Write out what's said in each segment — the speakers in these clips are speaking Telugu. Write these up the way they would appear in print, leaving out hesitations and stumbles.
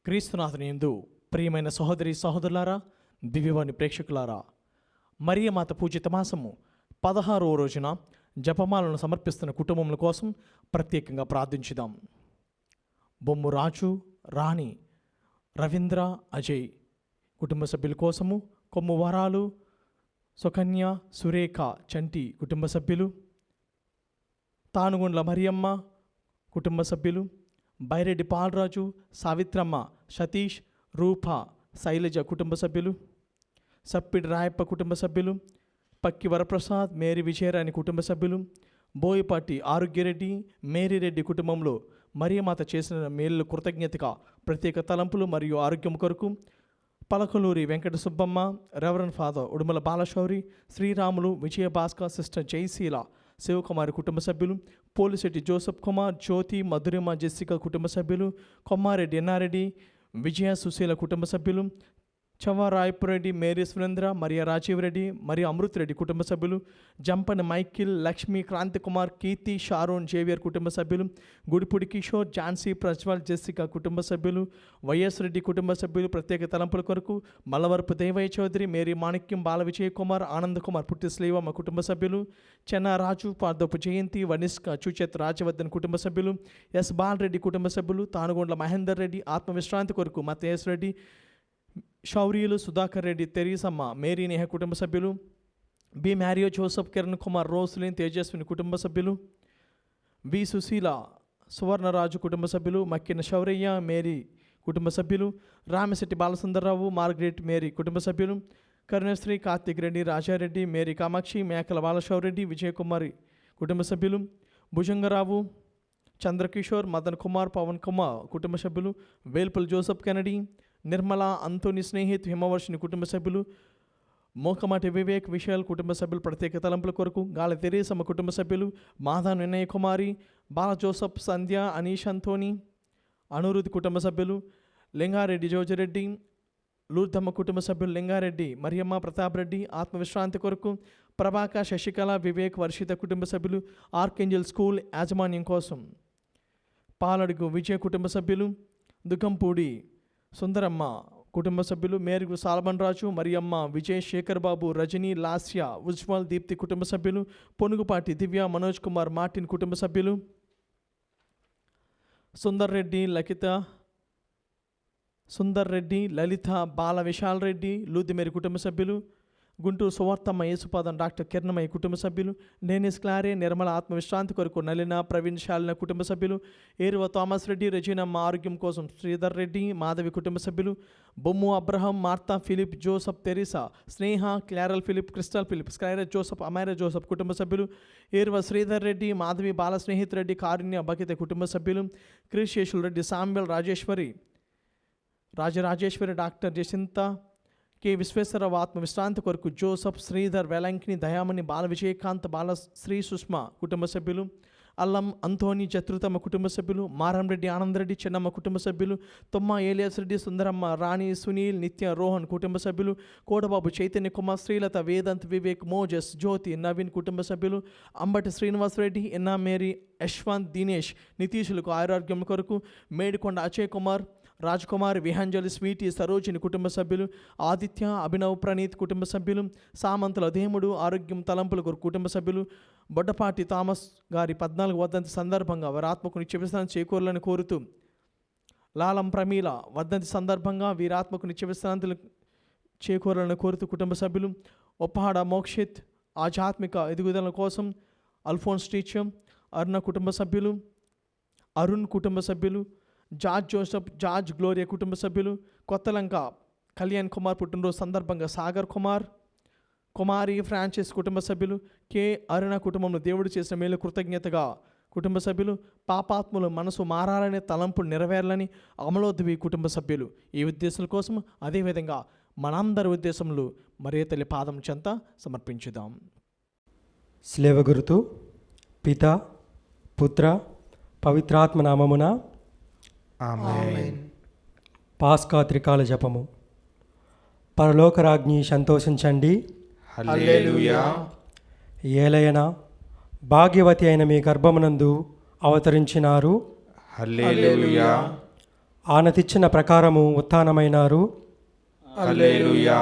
క్రీస్తునాథుని యందు ప్రియమైన సహోదరి సహోదరులారా, దివ్యవాణి ప్రేక్షకులారా, మరియమాత పూజిత మాసము 16వ రోజున జపమాలను సమర్పిస్తున్న కుటుంబముల కోసం ప్రత్యేకంగా ప్రార్థించుదాం. బొమ్ము రాజు, రాణి, రవీంద్ర, అజయ్ కుటుంబ సభ్యుల కోసము, కొమ్ము వరాలు, సుకన్య, సురేఖ, చంటి కుటుంబ సభ్యులు, తానుగుండ్ల మరియమ్మ కుటుంబ సభ్యులు, బైరెడ్డి పాలరాజు, సావిత్రమ్మ, సతీష్, రూప, శైలజ కుటుంబ సభ్యులు, సప్పిడి రాయప్ప కుటుంబ సభ్యులు, పక్కి వరప్రసాద్, మేరీ విజయరాణి కుటుంబ సభ్యులు, బోయపాటి ఆరోగ్యరెడ్డి, మేరీరెడ్డి కుటుంబంలో మరియమాత చేసిన మేలు కృతజ్ఞతగా ప్రత్యేక తలంపులు మరియు ఆరోగ్యం కొరకు Palakaluri Venkata Subbamma, reverend father Udumala Balashowry, Sriramulu, Vijayabhaskar, sister Jayasheela, Sivakumari కుటుంబ సభ్యులు, పోలిశెట్టి జోసఫ్ కుమార్, జ్యోతి, మధురిమ, జెస్సిక కుటుంబ సభ్యులు, కొమ్మారెడ్డి ఎన్నారెడ్డి, విజయ, సుశీల కుటుంబ సభ్యులు, చవ్వరాయపురెడ్డి, మేరీ సురేంద్ర, మరియా రాజీవ్ రెడ్డి, మరియు అమృత్ రెడ్డి కుటుంబ సభ్యులు, Jampana Michael, Lakshmi, Kranthi Kumar, Keerthi, Sharon, Xavier కుటుంబ సభ్యులు, గుడిపూడి కిషోర్, ఝాన్సీ, ప్రజ్వల్, జెస్సిక కుటుంబ సభ్యులు, వైఎస్ రెడ్డి కుటుంబ సభ్యులు ప్రత్యేక తలంపుల కొరకు మల్లవరపు దేవయ్య చౌదరి, మేరీ మాణిక్యం, బాల విజయ్ కుమార్, ఆనంద్ కుమార్, పుట్టి శ్రీవమ్మ కుటుంబ సభ్యులు, చెన్నా రాజు, పార్దోపు జయంతి, వనిష్క, చుచేత్ రాజవర్ధన్ కుటుంబ సభ్యులు, ఎస్ బాలరెడ్డి కుటుంబ సభ్యులు, తానుగొండ్ల మహేందర్ రెడ్డి, ఆత్మవిశ్రాంతి కొరకు మతేష్ రెడ్డి, శౌర్యులు, సుధాకర్ రెడ్డి, తెరీసమ్మ, మేరీ నేహ కుటుంబ సభ్యులు, B Mario, Joseph, Kiran Kumar, Roslin, Tejaswini కుటుంబ సభ్యులు, బి సుశీల, సువర్ణరాజు కుటుంబ సభ్యులు, మక్కిన శౌరయ్య, మేరీ కుటుంబ సభ్యులు, రామశెట్టి బాలసుందర్రావు, మార్గరెట్, మేరీ కుటుంబ సభ్యులు, కరుణశ్రీ, కార్తిక్ రెడ్డి, రాజారెడ్డి, మేరీ కామాక్షి, మేకల బాలశౌరెడ్డి, విజయకుమారి కుటుంబ సభ్యులు, భుజంగరావు, చంద్రకిషోర్, మదన్ కుమార్, పవన్ కుమార్ కుటుంబ సభ్యులు, వేల్పుల్ జోసఫ్ కెనడీ, నిర్మల, అంతోని, స్నేహిత్, హిమవర్షిని కుటుంబ సభ్యులు, మోకమాటి వివేక్, విశాల్ కుటుంబ సభ్యులు ప్రత్యేక తలంపుల కొరకు గాలి తెరీసమ్మ కుటుంబ సభ్యులు, మాధవ వినయ్ కుమారి, బాల జోసఫ్, సంధ్య, అనీష్, అంతోని, అనురుద్ కుటుంబ సభ్యులు, లింగారెడ్డి జోజిరెడ్డి, లూర్ధమ్మ కుటుంబ సభ్యులు, లింగారెడ్డి, మరియమ్మ, ప్రతాప్ రెడ్డి ఆత్మవిశ్రాంతి కొరకు, ప్రభాకర్, శశికళ, వివేక్, వర్షిత కుటుంబ సభ్యులు, ఆర్కేంజల్ స్కూల్ యాజమాన్యం కోసం, పాలడుగు విజయ కుటుంబ సభ్యులు, దుకంపూడి సుందరమ్మ కుటుంబ సభ్యులు, మేరుగు సాల్మన్ రాజు, మరియమ్మ, విజయ్, శేఖర్ బాబు, రజనీ, లాస్య, ఉజ్వల్, దీప్తి కుటుంబ సభ్యులు, పొనుగుపాటి దివ్య, మనోజ్ కుమార్, మార్టిన్ కుటుంబ సభ్యులు, సుందర్ రెడ్డి, లలిత, బాల విశాల్ రెడ్డి, లూదిమేరి కుటుంబ సభ్యులు, గుంటూరు సువార్తమ్మ, యేసుపాదం, డాక్టర్ కిరణమయ్య కుటుంబ సభ్యులు, నేనిస్ క్లారే, నిర్మల ఆత్మవిశ్రాంతి కొరకు నలిన, ప్రవీణ్, శాలిన కుటుంబ సభ్యులు, ఏరువ థామస్ రెడ్డి, రెజీనమ్మ ఆరోగ్యం కోసం శ్రీధర్ రెడ్డి, మాధవి కుటుంబ సభ్యులు, Bommu Abraham, Martha Philip, Joseph, Teresa, Sneha, క్లారల్ ఫిలిప్, క్రిస్టల్ ఫిలిప్, స్కైరస్ జోసఫ్, అమైరా జోసఫ్ కుటుంబ సభ్యులు, ఏరువ శ్రీధర్ రెడ్డి, మాధవి, బాల స్నేహిత్ రెడ్డి, కారుణ్య, బకిత కుటుంబ సభ్యులు, క్రిశేషుల్ రెడ్డి, సాంబెల్, రాజరాజేశ్వరి, డాక్టర్ జసింత, కె విశ్వేశ్వరరావు ఆత్మవిశ్రాంతి కొరకు జోసఫ్, శ్రీధర్, వెలంకిని, దయామణి, బాల విజయకాంత్, బాల శ్రీ సుష్మా కుటుంబ సభ్యులు, అల్లం, అంతోని, జత్రుతమ్మ కుటుంబ సభ్యులు, మారంరెడ్డి, ఆనందరెడ్డి, చిన్నమ్మ కుటుంబ సభ్యులు, తొమ్మ, ఏలియాస్ రెడ్డి, సుందరమ్మ, రాణి, సునీల్, నిత్య, రోహన్ కుటుంబ సభ్యులు, కోటబాబు, చైతన్య కుమార్, శ్రీలత, వేదాంత్, వివేక్, మోజస్, జ్యోతి, నవీన్ కుటుంబ సభ్యులు, అంబటి శ్రీనివాసరెడ్డి, ఎన్నా, మేరీ, యశ్వంత్, దినేష్, నితీషులకు ఆరోగ్యం కొరకు మేడికొండ అజయ్ కుమార్, రాజ్కుమార్, విహాంజలి, స్వీటీ, సరోజిని కుటుంబ సభ్యులు, ఆదిత్య, అభినవ్, ప్రణీత్ కుటుంబ సభ్యులు, సామంతుల దేముడు ఆరోగ్యం తలంపుల కొరకు కుటుంబ సభ్యులు, బొడ్డపాటి థామస్ గారి 14వ వర్ధంతి సందర్భంగా వారి ఆత్మకు నిత్యవిశ్రాంతి చేకూరాలని కోరుతూ, లాలం ప్రమీల వర్ధంతి సందర్భంగా వీరి ఆత్మకు నిత్యవిశ్రాంతులు చేకూరాలని కోరుతూ కుటుంబ సభ్యులు, ఒప్పాడ మోక్షిత్ ఆధ్యాత్మిక ఎదుగుదల కోసం అల్ఫోన్స్ టీచర్, అరుణ కుటుంబ సభ్యులు, అరుణ్ కుటుంబ సభ్యులు, జార్జ్ జోసఫ్, జార్జ్ గ్లోరియా కుటుంబ సభ్యులు, కొత్తలంక కళ్యాణ్ కుమార్ పుట్టినరోజు సందర్భంగా సాగర్ కుమార్, కుమారి, ఫ్రాన్సిస్ కుటుంబ సభ్యులు, కె అరుణ కుటుంబంలో దేవుడు చేసిన మేలు కృతజ్ఞతగా కుటుంబ సభ్యులు, పాపాత్ములు మనసు మారాలనే తలంపు నెరవేరాలని అమలోద్వి కుటుంబ సభ్యులు. ఈ ఉద్దేశాల కోసం అదేవిధంగా మనందరి ఉద్దేశములు మరే తల్లి పాదం చెంత సమర్పించుదాం. శ్లేవ గురుతు పిత, పుత్ర, పవిత్రాత్మ నామమున ఆమేన్. పాస్కా త్రికాల జపము. పరలోకరాజ్ఞి సంతోషించండి, హల్లెలూయా. ఏలయన భాగ్యవతి అయిన మీ గర్భమునందు అవతరించినారు, హల్లెలూయా. ఆనతిచ్చిన ప్రకారము ఉత్థానమైనారు. హల్లెలూయా.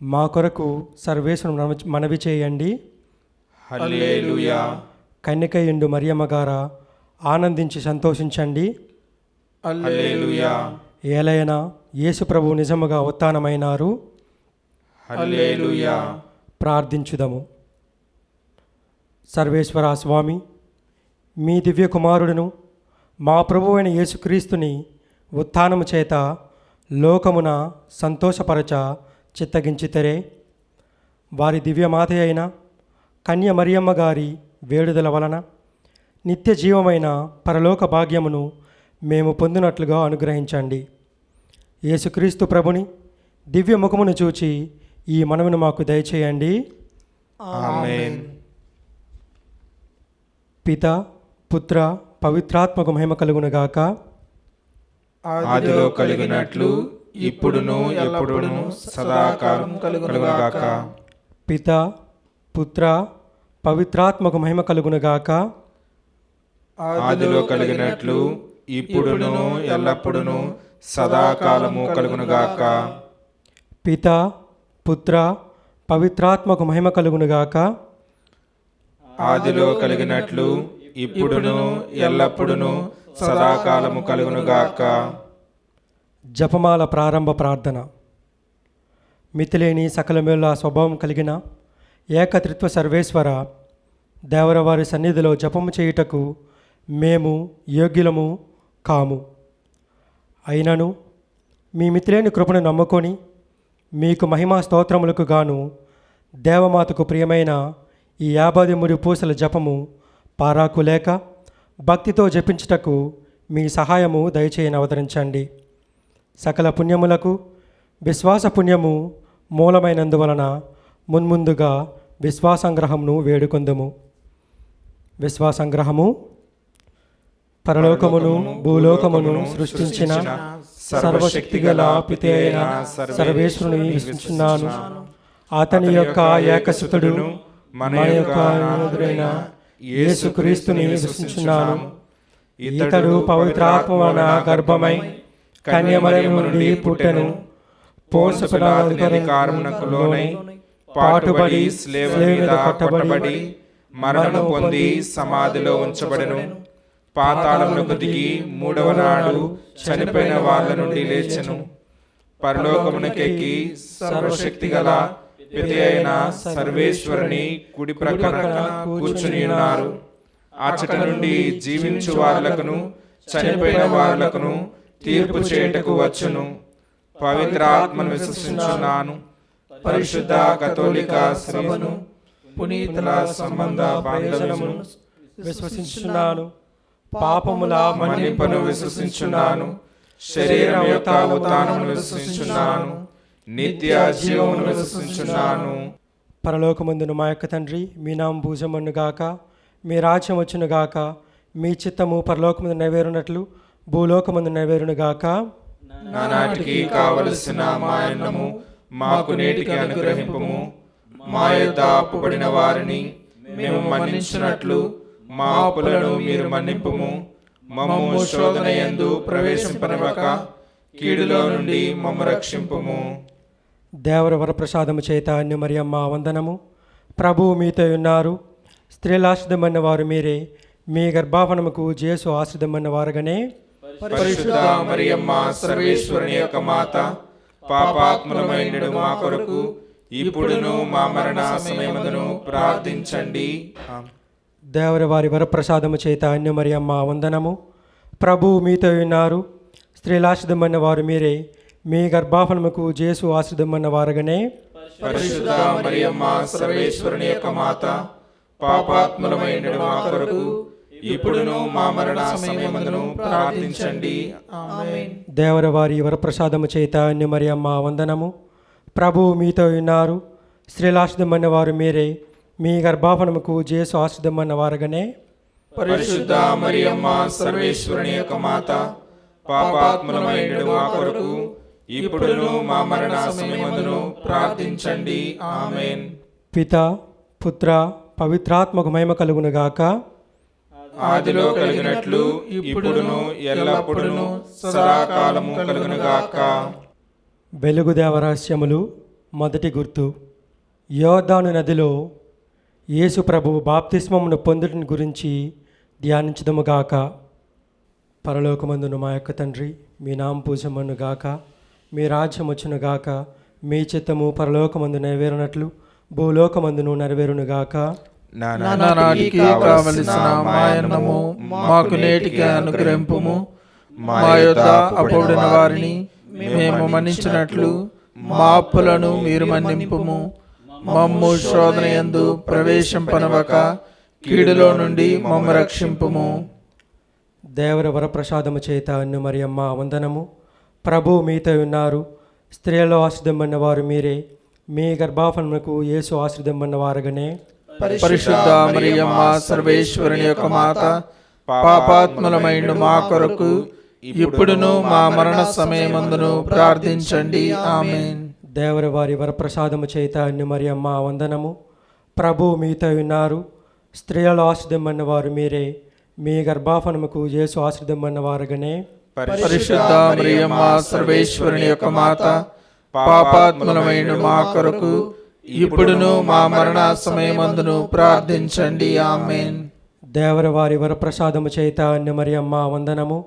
మా కొరకు సర్వేశ్వరుని మనవి చేయండి. హల్లెలూయా. కన్యకయుండు మరియమ్మ గారా, ఆనందించి సంతోషించండి. హల్లెలూయా. ఏలయన యేసు ప్రభు నిజముగా ఉత్థానమైనారు. హల్లెలూయా. ప్రార్థించుదము. సర్వేశ్వర స్వామి, మీ దివ్య కుమారుడును మా ప్రభువైన యేసుక్రీస్తుని ఉత్థానము చేత లోకమున సంతోషపరచ చిత్తగించితరే. వారి దివ్యమాత అయిన కన్య మరియమ్మ గారి వేడుదల వలన నిత్య జీవమైన పరలోక భాగ్యమును మేము పొందినట్లుగా అనుగ్రహించండి. యేసుక్రీస్తు ప్రభుని దివ్య ముఖమును చూచి ఈ మనవిని మాకు దయచేయండి. ఆమేన్. పిత, పుత్ర, పవిత్రాత్మకు మహిమ కలుగునుగాక. ఆదిలో కలిగినట్లు ఇప్పుడును ఎప్పుడును సదాకాలం కలుగునుగాక. పిత, పుత్ర, పవిత్రాత్మకు మహిమ కలుగునుగాక. ఆదిలో కలిగినట్లు ఇప్పుడును ఎల్లప్పుడును సదాకాలము కలుగునుగాక. పిత, పుత్ర, పవిత్రాత్మకు మహిమ కలుగునుగాక. ఆదిలో కలిగినట్లు ఇప్పుడును ఎల్లప్పుడును సదాకాలము కలుగునుగాక. జపమాల ప్రారంభ ప్రార్థన. మితిలేని సకలమేళ స్వభావం కలిగిన ఏకత్రిత్వ సర్వేశ్వర, దేవరవారి సన్నిధిలో జపము చేయుటకు మేము యోగ్యులము కాము. అయినను మీ మితిలేని కృపను నమ్ముకొని మీకు మహిమా స్తోత్రములకు గాను దేవమాతకు ప్రియమైన ఈ 53 పూసల జపము పారాకు లేక భక్తితో జపించుటకు మీ సహాయము దయచేయని అవతరించండి. సకల పుణ్యములకు విశ్వాస పుణ్యము మూలమైనందువలన మున్ముందుగా విశ్వాసంగ్రహమును వేడుకొందుము. విశ్వాసంగ్రహము. పరలోకమును భూలోకమును సృష్టించిన సర్వశక్తిగల పితే అయిన సర్వేశ్వరుని విశ్వసించున్నాను. అతని యొక్క ఏకసుతుడు మన యొక్క నాథుడైన యేసుక్రీస్తుని విశ్వసించున్నాను. ఇతడు పవిత్రాత్మ వలన గర్భమై కన్యమరియు నుండి పుట్టెను. పోన్సు పిలాతు అధికారమునకు లోనై పాటుబడి స్లేవ మీద కొట్టబడి మరణం పొంది సమాధిలో ఉంచబడెను. పాతాళమునకు దిగి 3వ నాడు చనిపోయిన వాళ్ళ నుండి లేచెను. పరలోకమునకెక్కి సర్వశక్తి గల పిత అయిన సర్వేశ్వరుని కుడి ప్రక్కన కూర్చుని ఉన్నారు. అచ్చట నుండి జీవించు వారులకును చనిపోయిన వారులకును తీర్పు చేయుటకు వచ్చును. పవిత్ర ఆత్మను విశ్వసించున్నాను. పరిశుద్ధ కథోలిక సభను, పునీతుల సంబంధ బాంధవ్యమును విశ్వసించున్నాను. పాపముల మన్నింపును విశ్వసించున్నాను. శరీరం యొక్క ఉత్థానమును విశ్వసించున్నాను. నిత్య జీవమును విశ్వసించున్నాను. పరలోకమందున మా యొక్క తండ్రి, మీ నామం పూజమన్నుగాక, మీ రాజ్యం వచ్చునుగాక, మీ చిత్తము పరలోకమందు నెరవేరునట్లు భూలోకమందు నెరవేరునుగాక. నానాటికి కావలసిన మా అన్నము మాకు నేటికి అనుగ్రహింపుము. మా యొద్ద అప్పుబడిన వారిని మేము మన్నించినట్లు మా అప్పులను మీరు మన్నింపుము. మమ్ము శోధన యందు ప్రవేశింపనివ్వక కీడులో నుండి మమ్ము రక్షింపుము. దేవర వరప్రసాదము చేత అన్య మరియమ్మ వందనము. ప్రభువు మీతో ఉన్నారు. స్త్రీలాశ్రితమైన వారు మీరే. మీ గర్భావనముకు జేసు ఆశ్రితమైన వారుగానే. పరిశుద్ధ మరియమ్మ సర్వేశ్వరుని యొక్క మాత, పాపాత్ములమైన మా కొరకు ఇప్పుడును మా మరణ సమయమందును ప్రార్థించండి. దేవర వారి వరప్రసాదము చేత అన్య మరియమ్మ వందనము. ప్రభువు మీతో ఉన్నారు. స్త్రీలాశ్రితమైన వారు మీరే. మీ గర్భాఫలముకు జేసు ఆశ్రితమైన వారుగానే. పరిశుద్ధ మరియమ్మ సర్వేశ్వరుని యొక్క మాత, పాపాత్ములమైన మా కొరకు ఇప్పుడును మా మరణ సమయమందును ప్రార్థించండి. ఆమేన్. దేవర వారి వరప్రసాదము చేత అన్య మరియమ్మ వందనము. ప్రభువు మీతో ఉన్నారు. స్త్రీలాశ్రితమైన వారు మీరే. మీ గర్భాఫలముకు జేసు ఆశ్రితమైన వారుగానే. పరిశుద్ధ మరియమ్మ సర్వేశ్వరుని యొక్క మాత, పాపాత్ములమైన మా కొరకు ఇప్పుడును మా మరణ సమయమందును ప్రార్థించండి. ఆమేన్. పిత, పుత్ర, పవిత్రాత్మకు మహిమ కలుగునుగాక. ఆదిలో కలిగినట్లు ఇప్పుడును ఎల్లప్పుడును సదాకాలము కలుగునుగాక. వెలుగు దేవరహస్యములు. మొదటి గుర్తు. యోర్దాను నదిలో యేసు ప్రభువు బాప్తిస్మమును పొందుటను గురించి ధ్యానించుదముగాక. పరలోకమందును మా యొక్క తండ్రి, మీ నామం పూజమనుగాక, మీ రాజ్యం వచ్చునుగాక, మీ చిత్తము పరలోకమందు నెరవేరునట్లు భూలోకమందును నెరవేరునుగాక. నానాటికి కావలసిన మాయన్నము మాకు నేటికి అనుగ్రహింపుము. మా యొద్ద అప్పుడిన వారిని మేము మన్నించినట్లు మా అప్పులను మీరు మన్నింపుము. మమ్ము శోధన యందు ప్రవేశింపనవక కీడులో నుండి మమ్ము రక్షింపుము. దేవర వరప్రసాదము చేత అన్ను మరియమ్మ వందనము. ప్రభు మీతో ఉన్నారు. స్త్రీలలో ఆశ్రదమన్న వారు మీరే. మీ గర్భాఫలమునకు యేసు ఆశ్రదమన్న వారగనే. పరిశుద్ధ మరియమ్మ సర్వేశ్వరుని యొక్క మాత, పాపాత్ములమైన మా కొరకు ఇప్పుడును మా మరణ సమయమందును ప్రార్థించండి. ఆమేన్. దేవర వారి వరప్రసాదము చేత అన్ను మరియమ్మ వందనము. ప్రభు మీతో ఉన్నారు. స్త్రీలలో ఆశ్రదమన్న వారు మీరే. మీ గర్భాఫలముకు యేసు ఆశ్రదమన్న వారగనే. పరిశుద్ధ మరియమ్మ సర్వేశ్వరుని యొక్క మాత, పాపాత్ములమైన మా కొరకు ఇప్పుడును మా మరణ సమయమందును ప్రార్థించండి. ఆమేన్. దేవర వారి వరప్రసాదము చేత అన్ను మరియమ్మ వందనము.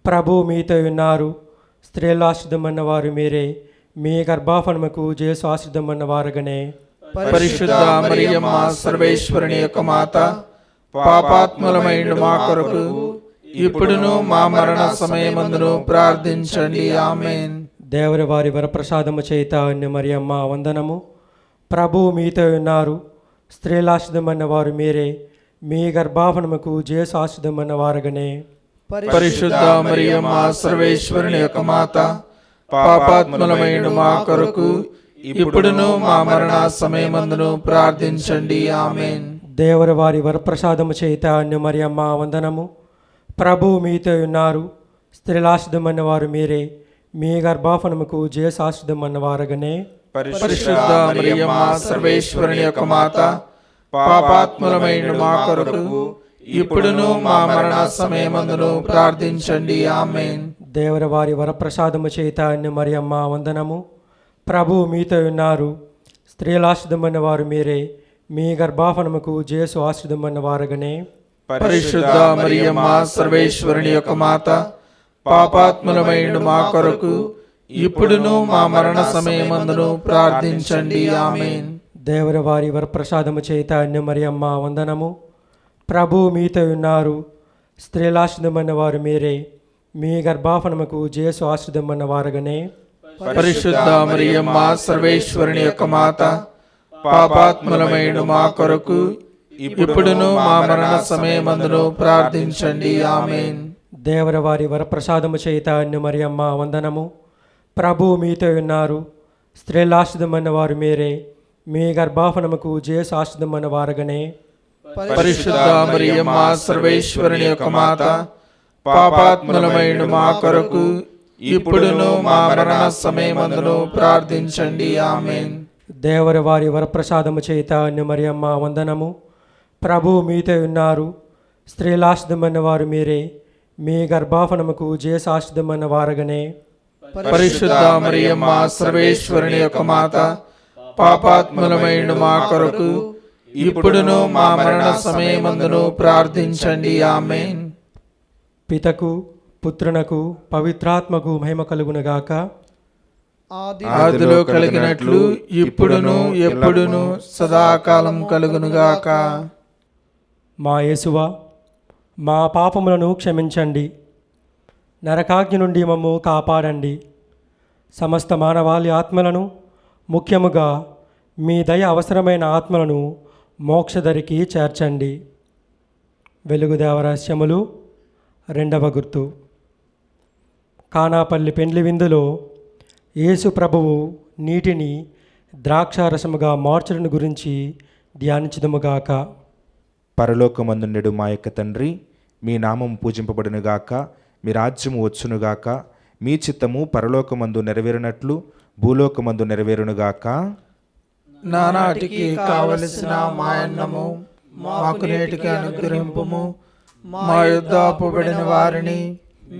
ప్రభు మీతో ఉన్నారు. స్త్రీలలో ఆశ్రదమన్న వారు మీరే. మీ గర్భాఫలముకు యేసు ఆశ్రదమన్న వారగనే. పరిశుద్ధ మరియమ్మ సర్వేశ్వరుని యొక్క మాత, పాపాత్ములమైన మా కొరకు ఇప్పుడును మా మరణ సమయమందును ప్రార్థించండి. ఆమేన్. దేవర వారి వరప్రసాదము చేత అన్ను మరియమ్మ వందనము. ప్రభు మీతో ఉన్నారు. స్త్రీల ఆశ్రదమన్న వారు మీరే. మీ గర్భాఫలముకు యేసు ఆశ్రదమన్న వారగనే. పరిశుద్ధ మరియమ్మ సర్వేశ్వరుని యొక్క మాత, పాపాత్ములమైన మా కొరకు ఇప్పుడును మా మరణ సమయమందును ప్రార్థించండి. ఆమేన్. దేవర వారి వరప్రసాదము చేత అన్ను మరియమ్మ వందనము. ప్రభు మీతో ఉన్నారు. స్త్రీల ఆశ్రదమన్న వారు మీరే. మీ గర్భాఫలముకు యేసు ఆశ్రదమన్న వారగనే. పరిశుద్ధ మరియమ్మ సర్వేశ్వరుని యొక్క మాత, పాపాత్ములమైన మా కొరకు ఇప్పుడును మా మరణ సమయమందును ప్రార్థించండి. ఆమేన్. దేవర వారి వరప్రసాదము చేత అన్ను మరియమ్మ వందనము. ప్రభు మీతో ఉన్నారు. స్త్రీల ఆశ్రదమన్న వారు మీరే. మీ గర్భాఫలముకు యేసు ఆశ్రదమన్న వారగనే. పరిశుద్ధ మరియమ్మ సర్వేశ్వరుని యొక్క మాత, పాపాత్ములమైన మా కొరకు ఇప్పుడును మా మరణ సమయమందును ప్రార్థించండి. ఆమేన్. దేవర వారి వరప్రసాదము చేత అన్ను మరియమ్మ వందనము. ప్రభు మీతో ఉన్నారు. స్త్రీల ఆశ్రదమన్న వారు మీరే. మీ గర్భాఫలముకు యేసు ఆశ్రదమన్న వారగనే. పరిశుద్ధ మరియమ్మ సర్వేశ్వరుని యొక్క మాత, పాపాత్ములమైన మా కొరకు ఇప్పుడును మా మరణ సమయమందును ప్రార్థించండి. ఆమేన్. దేవర వారి వరప్రసాదము చేత అన్ను మరియమ్మ వందనము. ప్రభు మీతో ఉన్నారు. స్త్రీల ఆశ్రదమన్న వారు మీరే. మీ గర్భాఫలముకు యేసు ఆశ్రదమన్న వారగనే. పరిశుద్ధ మరియమ్మ సర్వేశ్వరుని యొక్క మాత, పాపాత్ములమైన మా కొరకు ఇప్పుడును మా మరణ సమయమందును ప్రార్థించండి. ఆమేన్. దేవర వారి వరప్రసాదము చేత అన్ను మరియమ్మ వందనము. ప్రభు మీతో ఉన్నారు. స్త్రీల ఆశ్రదమన్న వారు మీరే. మీ గర్భాఫలముకు యేసు ఆశ్రదమన్న వారగనే. పరిశుద్ధ మరియమ్మ సర్వేశ్వరుని యొక్క మాత, పాపాత్ములమైన మా కొరకు ఇప్పుడును మా మరణ సమయమందును ప్రార్థించండి. ఆమేన్. పితకు పుత్రునకు పవిత్రాత్మకు మహిమ కలుగునుగాక. ఆదిలో కలిగినట్లు ఇప్పుడును ఎప్పుడును సదాకాలం కలుగునుగాక. మా యేసువా, మా పాపములను క్షమించండి. నరకాగ్ని నుండి మమ్ము కాపాడండి. సమస్త మానవాళి ఆత్మలను, ముఖ్యముగా మీ దయ అవసరమైన ఆత్మలను మోక్షదరికి చేర్చండి. వెలుగు దేవరహస్యములు. రెండవ గుర్తు. కానాపల్లి పెండ్లి విందులో యేసు ప్రభువు నీటిని ద్రాక్షారసముగా మార్చడం గురించి ధ్యానించుదుముగాక. పరలోకమందుండెడు మా యొక్క తండ్రి, మీ నామం పూజింపబడునుగాక, మీ రాజ్యము వచ్చునుగాక, మీ చిత్తము పరలోకమందు నెరవేరునట్లు భూలోకమందు నెరవేరునుగాక. నానాటికి కావలసిన మాయన్నము మాకు నేటికి అనుగ్రహింపుము. మా యొద్ద అప్పుబడిన వారిని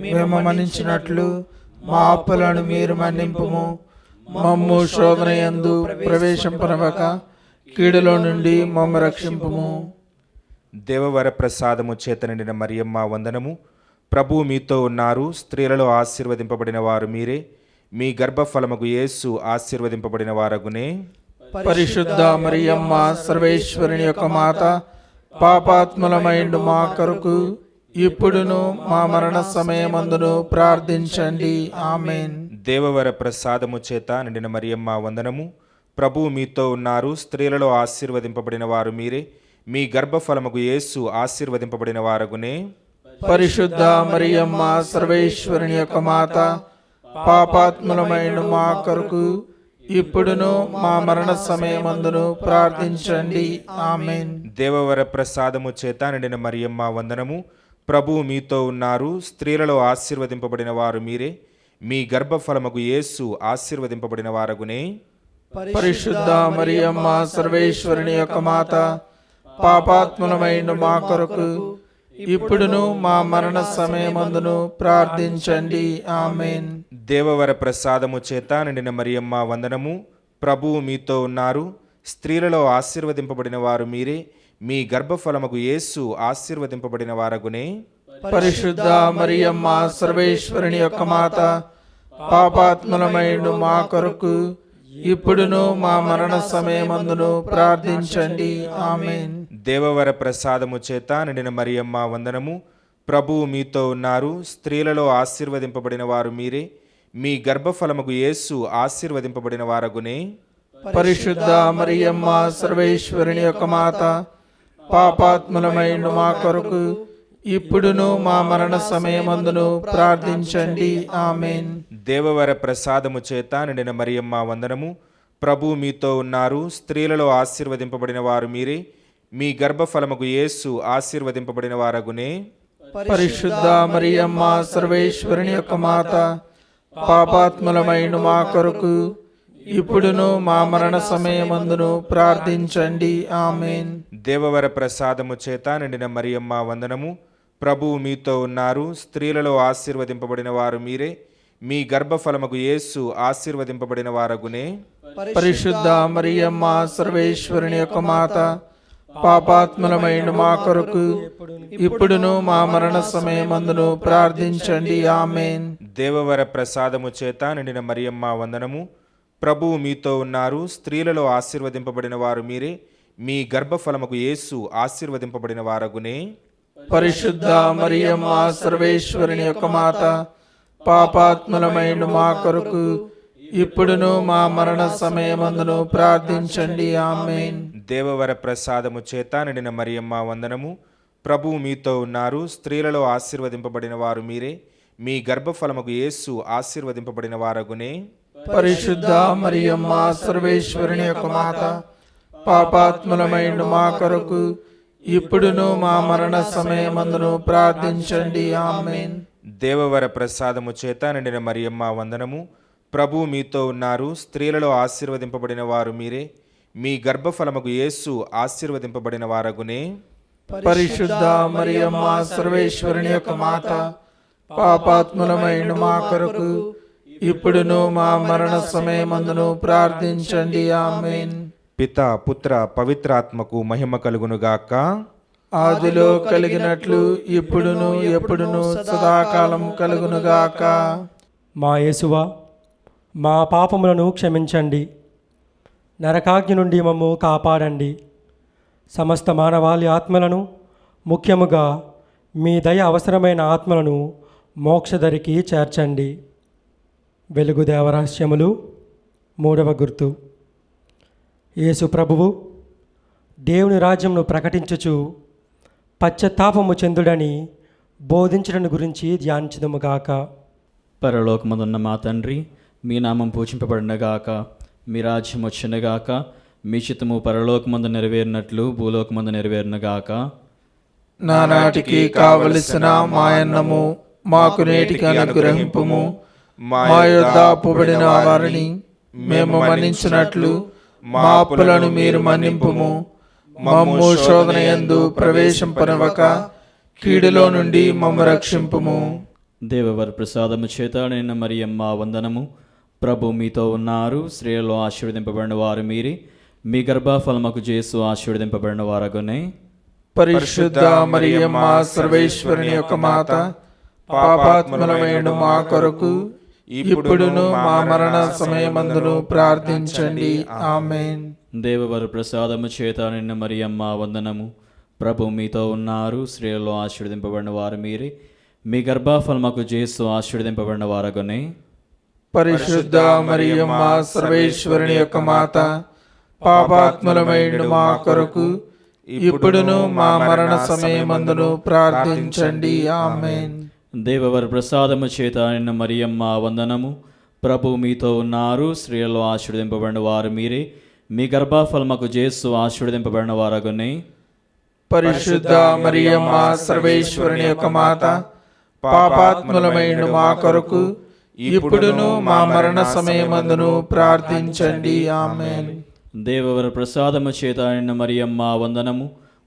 మేము మన్నించినట్లు మా అప్పులను మీరు మన్నింపుము. మమ్ము శోధన యందు ప్రవేశింపనివ్వక కీడులో నుండి మమ్ము రక్షింపుము. దేవవర ప్రసాదము చేత నిండిన మరియమ్మ వందనము. ప్రభువు మీతో ఉన్నారు, స్త్రీలలో ఆశీర్వదింపబడిన వారు మీరే. మీ గర్భఫలముకు యేసు ఆశీర్వదింపబడిన వారగునే. పరిశుద్ధ మరియమ్మ సర్వేశ్వరుని యొక్క మాత, పాపాత్ములమైండు మా కొరకు ఇప్పుడును మా మరణ సమయమందును ప్రార్థించండి. ఆమేన్. దేవవర ప్రసాదము చేత నిండిన మరియమ్మ వందనము. ప్రభువు మీతో ఉన్నారు, స్త్రీలలో ఆశీర్వదింపబడిన వారు మీరే. మీ గర్భఫలముకు యేసు ఆశీర్వదింపబడిన వారగునే. పరిశుద్ధ మరియమ్మ సర్వేశ్వరుని యొక్క మాత, పాపాత్ములమైండు మా కొరకు ఇప్పుడును మా మరణ సమయమందును ప్రార్థించండి. ఆమేన్. దేవవర ప్రసాదము చేత నిండిన మరియమ్మ వందనము. ప్రభువు మీతో ఉన్నారు, స్త్రీలలో ఆశీర్వదింపబడిన వారు మీరే. మీ గర్భఫలముకు యేసు ఆశీర్వదింపబడిన వారగునే. పరిశుద్ధ మరియమ్మ సర్వేశ్వరుని యొక్క మాత, పాపాత్ములమైండు మా కొరకు ఇప్పుడును మా మరణ సమయమందును ప్రార్థించండి. ఆమేన్. దేవవర ప్రసాదము చేత నిండిన మరియమ్మ వందనము. ప్రభువు మీతో ఉన్నారు, స్త్రీలలో ఆశీర్వదింపబడిన వారు మీరే. మీ గర్భఫలముకు యేసు ఆశీర్వదింపబడిన వారగునే. పరిశుద్ధ మరియమ్మ సర్వేశ్వరుని యొక్క మాత, పాపాత్ములమైండు మా కొరకు ఇప్పుడును మా మరణ సమయమందును ప్రార్థించండి. ఆమేన్. దేవవర ప్రసాదము చేత నిండిన మరియమ్మ వందనము. ప్రభువు మీతో ఉన్నారు, స్త్రీలలో ఆశీర్వదింపబడిన వారు మీరే. మీ గర్భఫలముకు యేసు ఆశీర్వదింపబడిన వారగునే. పరిశుద్ధ మరియమ్మ సర్వేశ్వరుని యొక్క మాత, పాపాత్ములమైండు మా కొరకు ఇప్పుడును మా మరణ సమయమందును ప్రార్థించండి. ఆమేన్. దేవవర ప్రసాదము చేత నిండిన మరియమ్మ వందనము. ప్రభువు మీతో ఉన్నారు, స్త్రీలలో ఆశీర్వదింపబడిన వారు మీరే. మీ గర్భఫలముకు యేసు ఆశీర్వదింపబడిన వారగునే. పరిశుద్ధ మరియమ్మ సర్వేశ్వరుని యొక్క మాత, పాపాత్ములమైండు మా కొరకు ఇప్పుడును మా మరణ సమయమందును ప్రార్థించండి. ఆమేన్. దేవవర ప్రసాదము చేత నిండిన మరియమ్మ వందనము. ప్రభువు మీతో ఉన్నారు, స్త్రీలలో ఆశీర్వదింపబడిన వారు మీరే. మీ గర్భఫలముకు యేసు ఆశీర్వదింపబడిన వారగునే. పరిశుద్ధ మరియమ్మ సర్వేశ్వరుని యొక్క మాత, పాపాత్ములమైండు మా కొరకు ఇప్పుడును మా మరణ సమయమందును ప్రార్థించండి. ఆమేన్. దేవవర ప్రసాదము చేత నిండిన మరియమ్మ వందనము. ప్రభువు మీతో ఉన్నారు, స్త్రీలలో ఆశీర్వదింపబడిన వారు మీరే. మీ గర్భఫలముకు యేసు ఆశీర్వదింపబడిన వారగునే. పరిశుద్ధ మరియమ్మ సర్వేశ్వరుని యొక్క మాత, పాపాత్ములమైండు మా కొరకు ఇప్పుడును మా మరణ సమయమందును ప్రార్థించండి. ఆమేన్. దేవవర ప్రసాదము చేత నిండిన మరియమ్మ వందనము. ప్రభువు మీతో ఉన్నారు, స్త్రీలలో ఆశీర్వదింపబడిన వారు మీరే. మీ గర్భఫలముకు యేసు ఆశీర్వదింపబడిన వారగునే. పరిశుద్ధ మరియమ్మ సర్వేశ్వరుని యొక్క మాత, పాపాత్ములమైండు మా కొరకు ఇప్పుడును మా మరణ సమయమందును ప్రార్థించండి. ఆమేన్. దేవవర ప్రసాదము చేత నిండిన మరియమ్మ వందనము. ప్రభువు మీతో ఉన్నారు, స్త్రీలలో ఆశీర్వదింపబడిన వారు మీరే. మీ గర్భఫలముకు యేసు ఆశీర్వదింపబడిన వారగునే. పరిశుద్ధ మరియమ్మ సర్వేశ్వరుని యొక్క మాత, పాపాత్ములమైండు మా కొరకు ఇప్పుడును మా మరణ సమయమందును ప్రార్థించండి. ఆమేన్. పిత పుత్ర పవిత్రాత్మకు మహిమ కలుగునుగాక. ఆదిలో కలిగినట్లు ఇప్పుడును ఎప్పుడును సదాకాలం కలుగునుగాక. మా యేసువా, మా పాపములను క్షమించండి, నరకాగ్ని నుండి మమ్ము కాపాడండి. సమస్త మానవాళి ఆత్మలను, ముఖ్యముగా మీ దయ అవసరమైన ఆత్మలను మోక్షదరికి చేర్చండి. వెలుగు దేవరహస్యములు. 3వ గుర్తు. యేసు ప్రభువు దేవుని రాజ్యంను ప్రకటించుచు పశ్చాత్తాపము చెందుడని బోధించడం గురించి ధ్యానించుదుముగాక. పరలోకమందున్న మా తండ్రి, మీ నామం పూజింపబడినగాక, మీ రాజ్యం వచ్చినగాక, మీ చిత్తము పరలోకమందు నెరవేరినట్లు భూలోకమందు నెరవేరినగాక. నానాటికి కావలసిన మాయన్నము మాకు నేటికి అనుగ్రహింపుము. మా యొద్ద అప్పుబడిన వారిని మేము మన్నించినట్లు మా అప్పులను మీరు మన్నింపుము. మమ్ము శోధన యందు ప్రవేశింపనివ్వక కీడులో నుండి మమ్ము రక్షింపుము. దేవవర ప్రసాదము చేత నిన్న మరియమ్మ వందనము. ప్రభు మీతో ఉన్నారు, స్త్రీలలో ఆశీర్వదింపబడిన వారు మీరే, మీ గర్భఫలముకు యేసు ఆశీర్వదింపబడిన వారగునే. పరిశుద్ధ మరియమ్మ సర్వేశ్వరుని యొక్క మాత, పాపాత్ములమైన మా కొరకు ఇప్పుడును మా మరణ సమయమందును ప్రార్థించండి. ఆమేన్. దేవవర ప్రసాదము చేత నిన్న మరియమ్మ వందనము. ప్రభు మీతో ఉన్నారు, స్త్రీలలో ఆశీర్వదింపబడిన వారు మీరే, మీ గర్భఫలముకు యేసు ఆశీర్వదింపబడిన వారగునే. పరిశుద్ధ మరియమ్మ సర్వేశ్వరుని యొక్క మాత, పాపాత్ములమైన మా కొరకు ఇప్పుడును మా మరణ సమయమందును ప్రార్థించండి. ఆమేన్. దేవవర ప్రసాదము చేత నిన్న మరియమ్మ వందనము. ప్రభు మీతో ఉన్నారు, స్త్రీలలో ఆశీర్వదింపబడిన వారు మీరే, మీ గర్భఫలముకు యేసు ఆశీర్వదింపబడిన వారగునే. పరిశుద్ధ మరియమ్మ సర్వేశ్వరుని యొక్క మాత, పాపాత్ములమైన మా కొరకు ఇప్పుడును మా మరణ సమయమందును ప్రార్థించండి. ఆమేన్. దేవవర ప్రసాదము చేత నిన్న మరియమ్మ వందనము.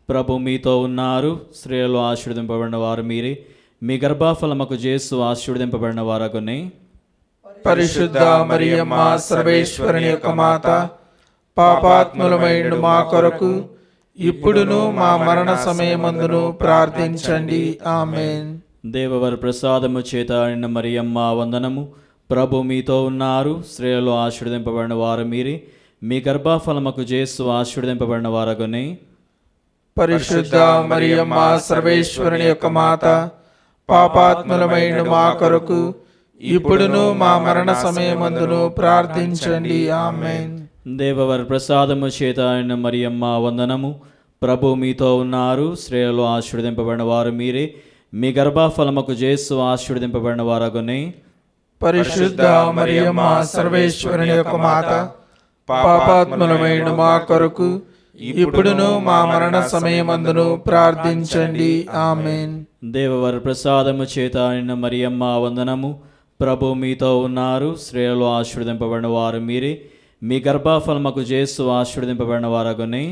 ప్రభు మీతో ఉన్నారు, స్త్రీలలో ఆశీర్వదింపబడిన వారు మీరే, మీ గర్భఫలముకు యేసు ఆశీర్వదింపబడిన వారగునే. పరిశుద్ధ మరియమ్మ సర్వేశ్వరుని యొక్క మాత, పాపాత్ములమైన మా కొరకు ఇప్పుడును మా మరణ సమయమందును ప్రార్థించండి. ఆమేన్. దేవవర ప్రసాదము చేత నిన్న మరియమ్మ వందనము. ప్రభు మీతో ఉన్నారు, స్త్రీలలో ఆశీర్వదింపబడిన వారు మీరే, మీ గర్భఫలముకు యేసు ఆశీర్వదింపబడిన వారగునే. పరిశుద్ధ మరియమ్మ సర్వేశ్వరుని యొక్క మాత, పాపాత్ములమైన మా కొరకు ఇప్పుడును మా మరణ సమయమందును ప్రార్థించండి. ఆమేన్. దేవవర ప్రసాదము చేత నిన్న మరియమ్మ వందనము. ప్రభు మీతో ఉన్నారు, స్త్రీలలో ఆశీర్వదింపబడిన వారు మీరే, మీ గర్భఫలముకు యేసు ఆశీర్వదింపబడిన వారగునే. పరిశుద్ధ మరియమ్మ సర్వేశ్వరుని యొక్క మాత, పాపాత్ములమైన మా కొరకు ఇప్పుడును మా మరణ సమయమందును ప్రార్థించండి. ఆమేన్. దేవవర ప్రసాదము చేత నిన్న మరియమ్మ వందనము. ప్రభు మీతో ఉన్నారు, స్త్రీలలో ఆశీర్వదింపబడిన వారు మీరే, మీ గర్భఫలముకు యేసు ఆశీర్వదింపబడిన వారగునే.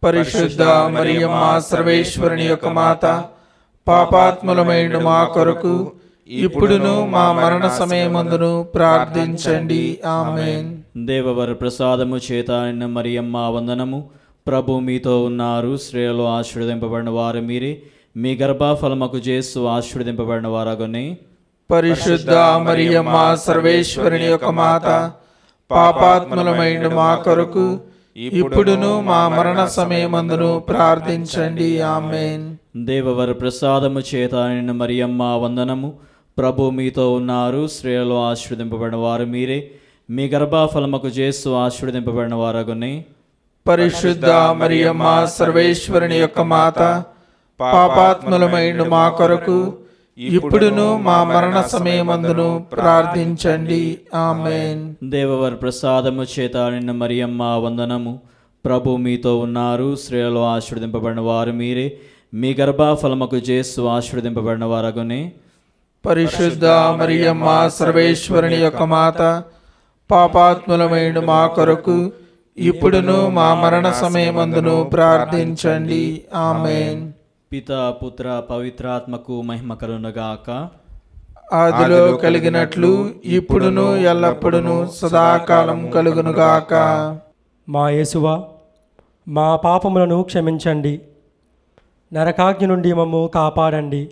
పరిశుద్ధ మరియమ్మ సర్వేశ్వరుని యొక్క మాత, పాపాత్ములమైన మా కొరకు ఇప్పుడును మా మరణ సమయమందును ప్రార్థించండి. ఆమేన్. దేవవర ప్రసాదము చేత నిన్న మరియమ్మ వందనము. ప్రభు మీతో ఉన్నారు, స్త్రీలలో ఆశీర్వదింపబడిన వారు మీరే, మీ గర్భఫలముకు యేసు ఆశీర్వదింపబడిన వారగునే. పరిశుద్ధ మరియమ్మ సర్వేశ్వరుని యొక్క మాత, పాపాత్ములమైన మా కొరకు ఇప్పుడును మా మరణ సమయమందును ప్రార్థించండి. ఆమేన్. దేవవర ప్రసాదము చేత నిన్న మరియమ్మ వందనము. ప్రభు మీతో ఉన్నారు, స్త్రీలలో ఆశీర్వదింపబడిన వారు మీరే, మీ గర్భఫలముకు యేసు ఆశీర్వదింపబడిన వారగునే. పరిశుద్ధ మరియమ్మ సర్వేశ్వరుని యొక్క మాత, పాపాత్ములమైన మా కొరకు ఇప్పుడును మా మరణ సమయమందును ప్రార్థించండి. ఆమేన్. దేవవర ప్రసాదము చేత నిన్న మరియమ్మ వందనము. ప్రభు మీతో ఉన్నారు, స్త్రీలలో ఆశీర్వదింపబడిన వారు మీరే, మీ గర్భఫలముకు యేసు ఆశీర్వదింపబడిన వారగునే. పరిశుద్ధ మరియమ్మ సర్వేశ్వరుని యొక్క మాత, పాపాత్ములమైన మా కొరకు ఇప్పుడును మా మరణ సమయమందును ప్రార్థించండి. ఆమేన్. పిత పుత్ర పవిత్రాత్మకు మహిమ కలుగునుగాక. ఆదిలో కలిగినట్లు ఇప్పుడును ఎల్లప్పుడును సదాకాలం కలుగునుగాక. మా యేసువా, మా పాపములను క్షమించండి, నరకాగ్ని నుండి మమ్ము కాపాడండి,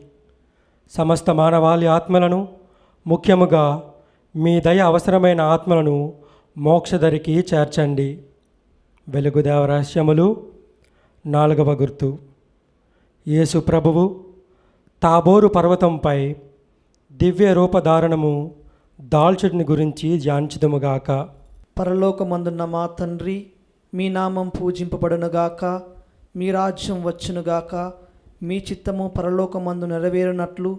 సమస్త మానవాళి ఆత్మలను, ముఖ్యముగా మీ దయ అవసరమైన ఆత్మలను మోక్షదరికి చేర్చండి. వెలుగుదేవ రహస్యములు. 4వ గుర్తు. యేసు ప్రభువు తాబోరు పర్వతంపై దివ్య రూపధారణము దాల్చుడిని గురించి ధ్యానించుదుముగాక. పరలోకమందున్న మా తండ్రి, మీ నామం పూజింపబడునుగాక, మీ రాజ్యం వచ్చునుగాక, మీ చిత్తము పరలోకమందు నెరవేరునట్లు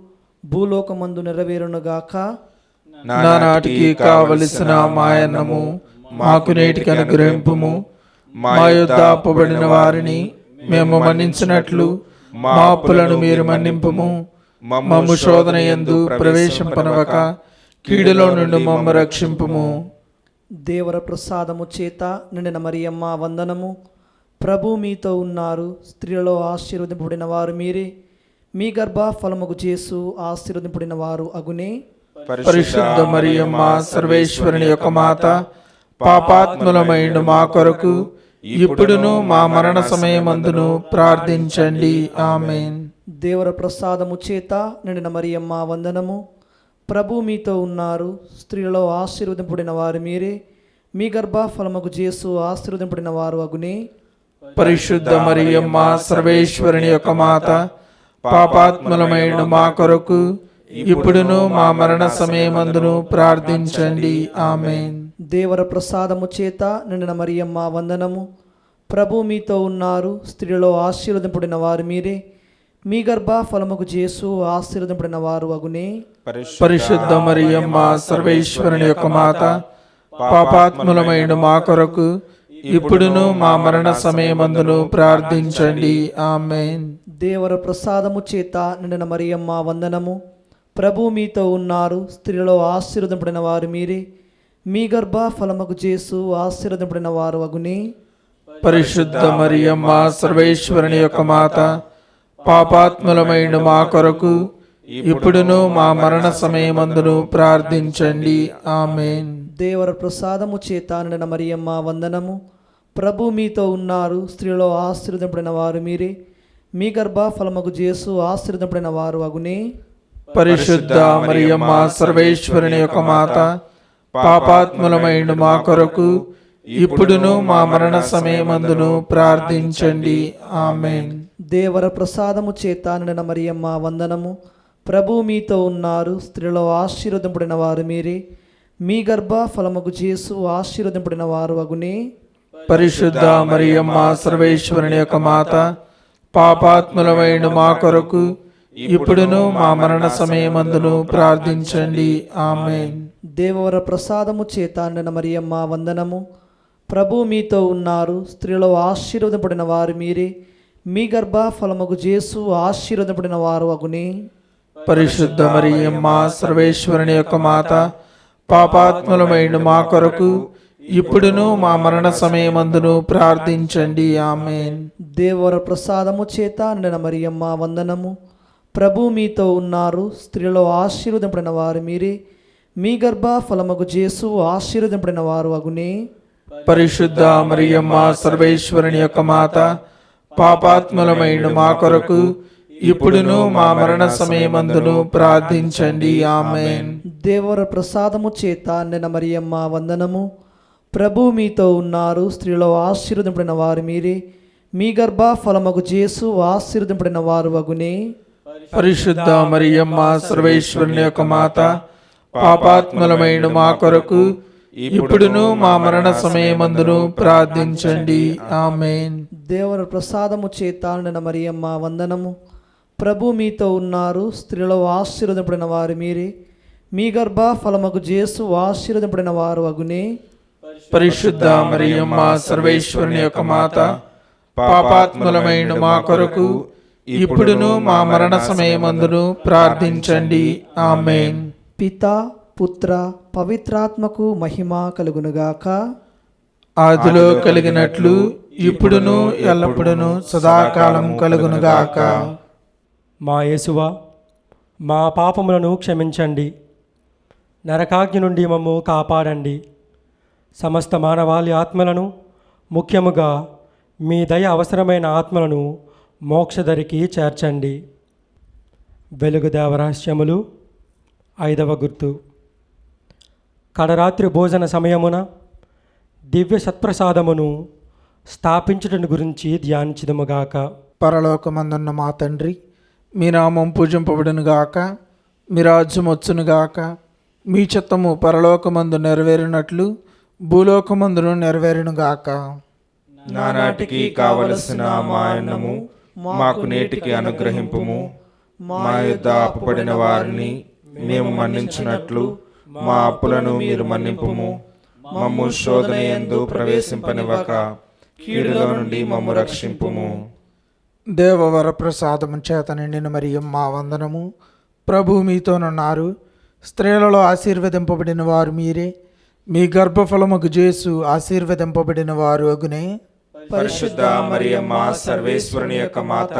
భూలోకమందు నెరవేరునుగాక. నానాటికి కావలసిన మాయన్నము మాకు నేటికి అనుగ్రహింపుము. మా యొద్ద అప్పుబడిన వారిని మేము మన్నించినట్లు మా అప్పులను మీరు మన్నింపుము. మమ్ము శోధన యందు ప్రవేశింపనవక కీడులో నుండి మమ్ము రక్షింపుము. దేవర ప్రసాదము చేత నిండిన మరియమ్మ వందనము. ప్రభు మీతో ఉన్నారు, స్త్రీలలో ఆశీర్వదింపబడిన వారు మీరే, మీ గర్భఫలముకు యేసు ఆశీర్వదింపబడిన వారు అగునే. పరిశుద్ధ మరియమ్మ సర్వేశ్వరుని యొక్క మాత, పాపాత్ములమైన మా కొరకు ఇప్పుడును మా మరణ సమయమందును ప్రార్థించండి. ఆమేన్. దేవర ప్రసాదము చేత నిండిన మరియమ్మ వందనము. ప్రభు మీతో ఉన్నారు. స్త్రీలలో ఆశీర్వదింపబడిన వారు మీరే. మీ గర్భఫలముకు యేసు ఆశీర్వదింపబడిన వారు అగునే. పరిశుద్ధ మరియమ్మ సర్వేశ్వరుని యొక్క మాత, పాపాత్ములమైన మా కొరకు ఇప్పుడును మా మరణ సమయమందును ప్రార్థించండి. ఆమేన్. దేవర ప్రసాదము చేత నిండిన మరియమ్మ వందనము. ప్రభు మీతో ఉన్నారు. స్త్రీలలో ఆశీర్వదింపబడిన వారు మీరే. మీ గర్భఫలముకు యేసు ఆశీర్వదింపబడిన వారు అగునే. పరిశుద్ధ మరియమ్మ సర్వేశ్వరుని యొక్క మాత, పాపాత్ములమైన మా కొరకు ఇప్పుడును మా మరణ సమయమందును ప్రార్థించండి. ఆమేన్. దేవర ప్రసాదము చేత నిండిన మరియమ్మ వందనము. ప్రభు మీతో ఉన్నారు. స్త్రీలలో ఆశీర్వదింపబడిన వారు మీరే. మీ గర్భఫలముకు యేసు ఆశీర్వదింపబడిన వారు అగునే. పరిశుద్ధ మరియమ్మ సర్వేశ్వరుని యొక్క మాత, పాపాత్ములమైన మా కొరకు ఇప్పుడును మా మరణ సమయమందును ప్రార్థించండి. ఆమేన్. దేవర ప్రసాదము చేత నిండిన మరియమ్మ వందనము. ప్రభు మీతో ఉన్నారు. స్త్రీలలో ఆశీర్వదింపబడిన వారు మీరే. మీ గర్భఫలముకు యేసు ఆశీర్వదింపబడిన వారు అగునే. పరిశుద్ధ మరియమ్మ సర్వేశ్వరుని యొక్క మాత, పాపాత్ములమైన మా కొరకు ఇప్పుడును మా మరణ సమయమందును ప్రార్థించండి. ఆమేన్. దేవర ప్రసాదము చేత నిండిన మరియమ్మ వందనము. ప్రభు మీతో ఉన్నారు. స్త్రీలలో ఆశీర్వదింపబడిన వారు మీరే. మీ గర్భఫలముకు యేసు ఆశీర్వదింపబడిన వారు అగునే. పరిశుద్ధ మరియమ్మ సర్వేశ్వరుని యొక్క మాత, పాపాత్ములమైన మా కొరకు ఇప్పుడును మా మరణ సమయమందును ప్రార్థించండి. ఆమేన్. దేవర ప్రసాదము చేత నిండిన మరియమ్మ వందనము. ప్రభు మీతో ఉన్నారు. స్త్రీలలో ఆశీర్వదింపబడిన వారు మీరే. మీ గర్భఫలముకు యేసు ఆశీర్వదింపబడిన వారు అగునే. పరిశుద్ధ మరియమ్మ సర్వేశ్వరుని యొక్క మాత, పాపాత్ములమైన మా కొరకు ఇప్పుడును మా మరణ సమయమందును ప్రార్థించండి. ఆమేన్. దేవర ప్రసాదము చేత నిండిన మరియమ్మ వందనము. ప్రభు మీతో ఉన్నారు. స్త్రీలలో ఆశీర్వదింపబడిన వారు మీరే. మీ గర్భఫలముకు యేసు ఆశీర్వదింపబడిన వారు అగునే. పరిశుద్ధ మరియమ్మ సర్వేశ్వరుని యొక్క మాత, పాపాత్ములమైన మా కొరకు ఇప్పుడును మా మరణ సమయమందును ప్రార్థించండి. ఆమేన్. దేవర ప్రసాదము చేత నిండిన మరియమ్మ వందనము. ప్రభు మీతో ఉన్నారు. స్త్రీలలో ఆశీర్వదింపబడిన వారు మీరే. మీ గర్భఫలముకు యేసు ఆశీర్వదింపబడిన వారు అగునే. పరిశుద్ధ మరియమ్మ సర్వేశ్వరుని యొక్క మాత, పాపాత్ములమైన మా కొరకు ఇప్పుడును మా మరణ సమయమందును ప్రార్థించండి. ఆమేన్. దేవర ప్రసాదము చేత నిండిన మరియమ్మ వందనము. ప్రభు మీతో ఉన్నారు. స్త్రీలలో ఆశీర్వదింపబడిన వారు మీరే. మీ గర్భఫలముకు యేసు ఆశీర్వదింపబడిన వారు అగునే. పరిశుద్ధ మరియమ్మ సర్వేశ్వరుని యొక్క మాత, పాపాత్ములమైన మా కొరకు ఇప్పుడును మా మరణ సమయమందును ప్రార్థించండి. ఆమేన్. పితా పుత్ర పవిత్రాత్మకు మహిమ కలుగునుగాక. ఆదిలో కలిగినట్లు ఇప్పుడును ఎల్లప్పుడును సదాకాలం కలుగునుగాక. మా యేసువా, మా పాపములను క్షమించండి. నరకాగ్ని నుండి మమ్ము కాపాడండి. సమస్త మానవాళి ఆత్మలను, ముఖ్యముగా మీ దయ అవసరమైన ఆత్మలను మోక్షదరికి చేర్చండి. వెలుగు దేవరహస్యములు. 5వ గుర్తు. కడరాత్రి భోజన సమయమున దివ్య సత్ప్రసాదమును స్థాపించుటను గురించి ధ్యానించుదుముగాక. పరలోకమందున్న మా తండ్రి, మీ నామం పూజింపబడునుగాక, మీ రాజ్యం వచ్చునుగాక, మీ చిత్తము పరలోకమందు నెరవేరినట్లు భూలోకమందును నెరవేరునుగాక. నానాటికి కావలసిన మా అన్నము మాకు నేటికి అనుగ్రహింపుము. మా యొద్ద అప్పుపడిన వారిని మేము మన్నించినట్లు మా అప్పులను మీరు మన్నింపుము. మమ్ము శోధన యందు ప్రవేశింపనివ్వక కీడులో నుండి మమ్ము రక్షింపుము. దేవవర ప్రసాదము చేత నిండిన మరియమ్మ వందనము. ప్రభు మీతోనున్నారు. స్త్రీలలో ఆశీర్వదింపబడిన వారు మీరే. మీ గర్భఫలముకు యేసు ఆశీర్వదింపబడిన వారు అగునే. పరిశుద్ధ మరియమ్మ సర్వేశ్వరుని యొక్క మాత,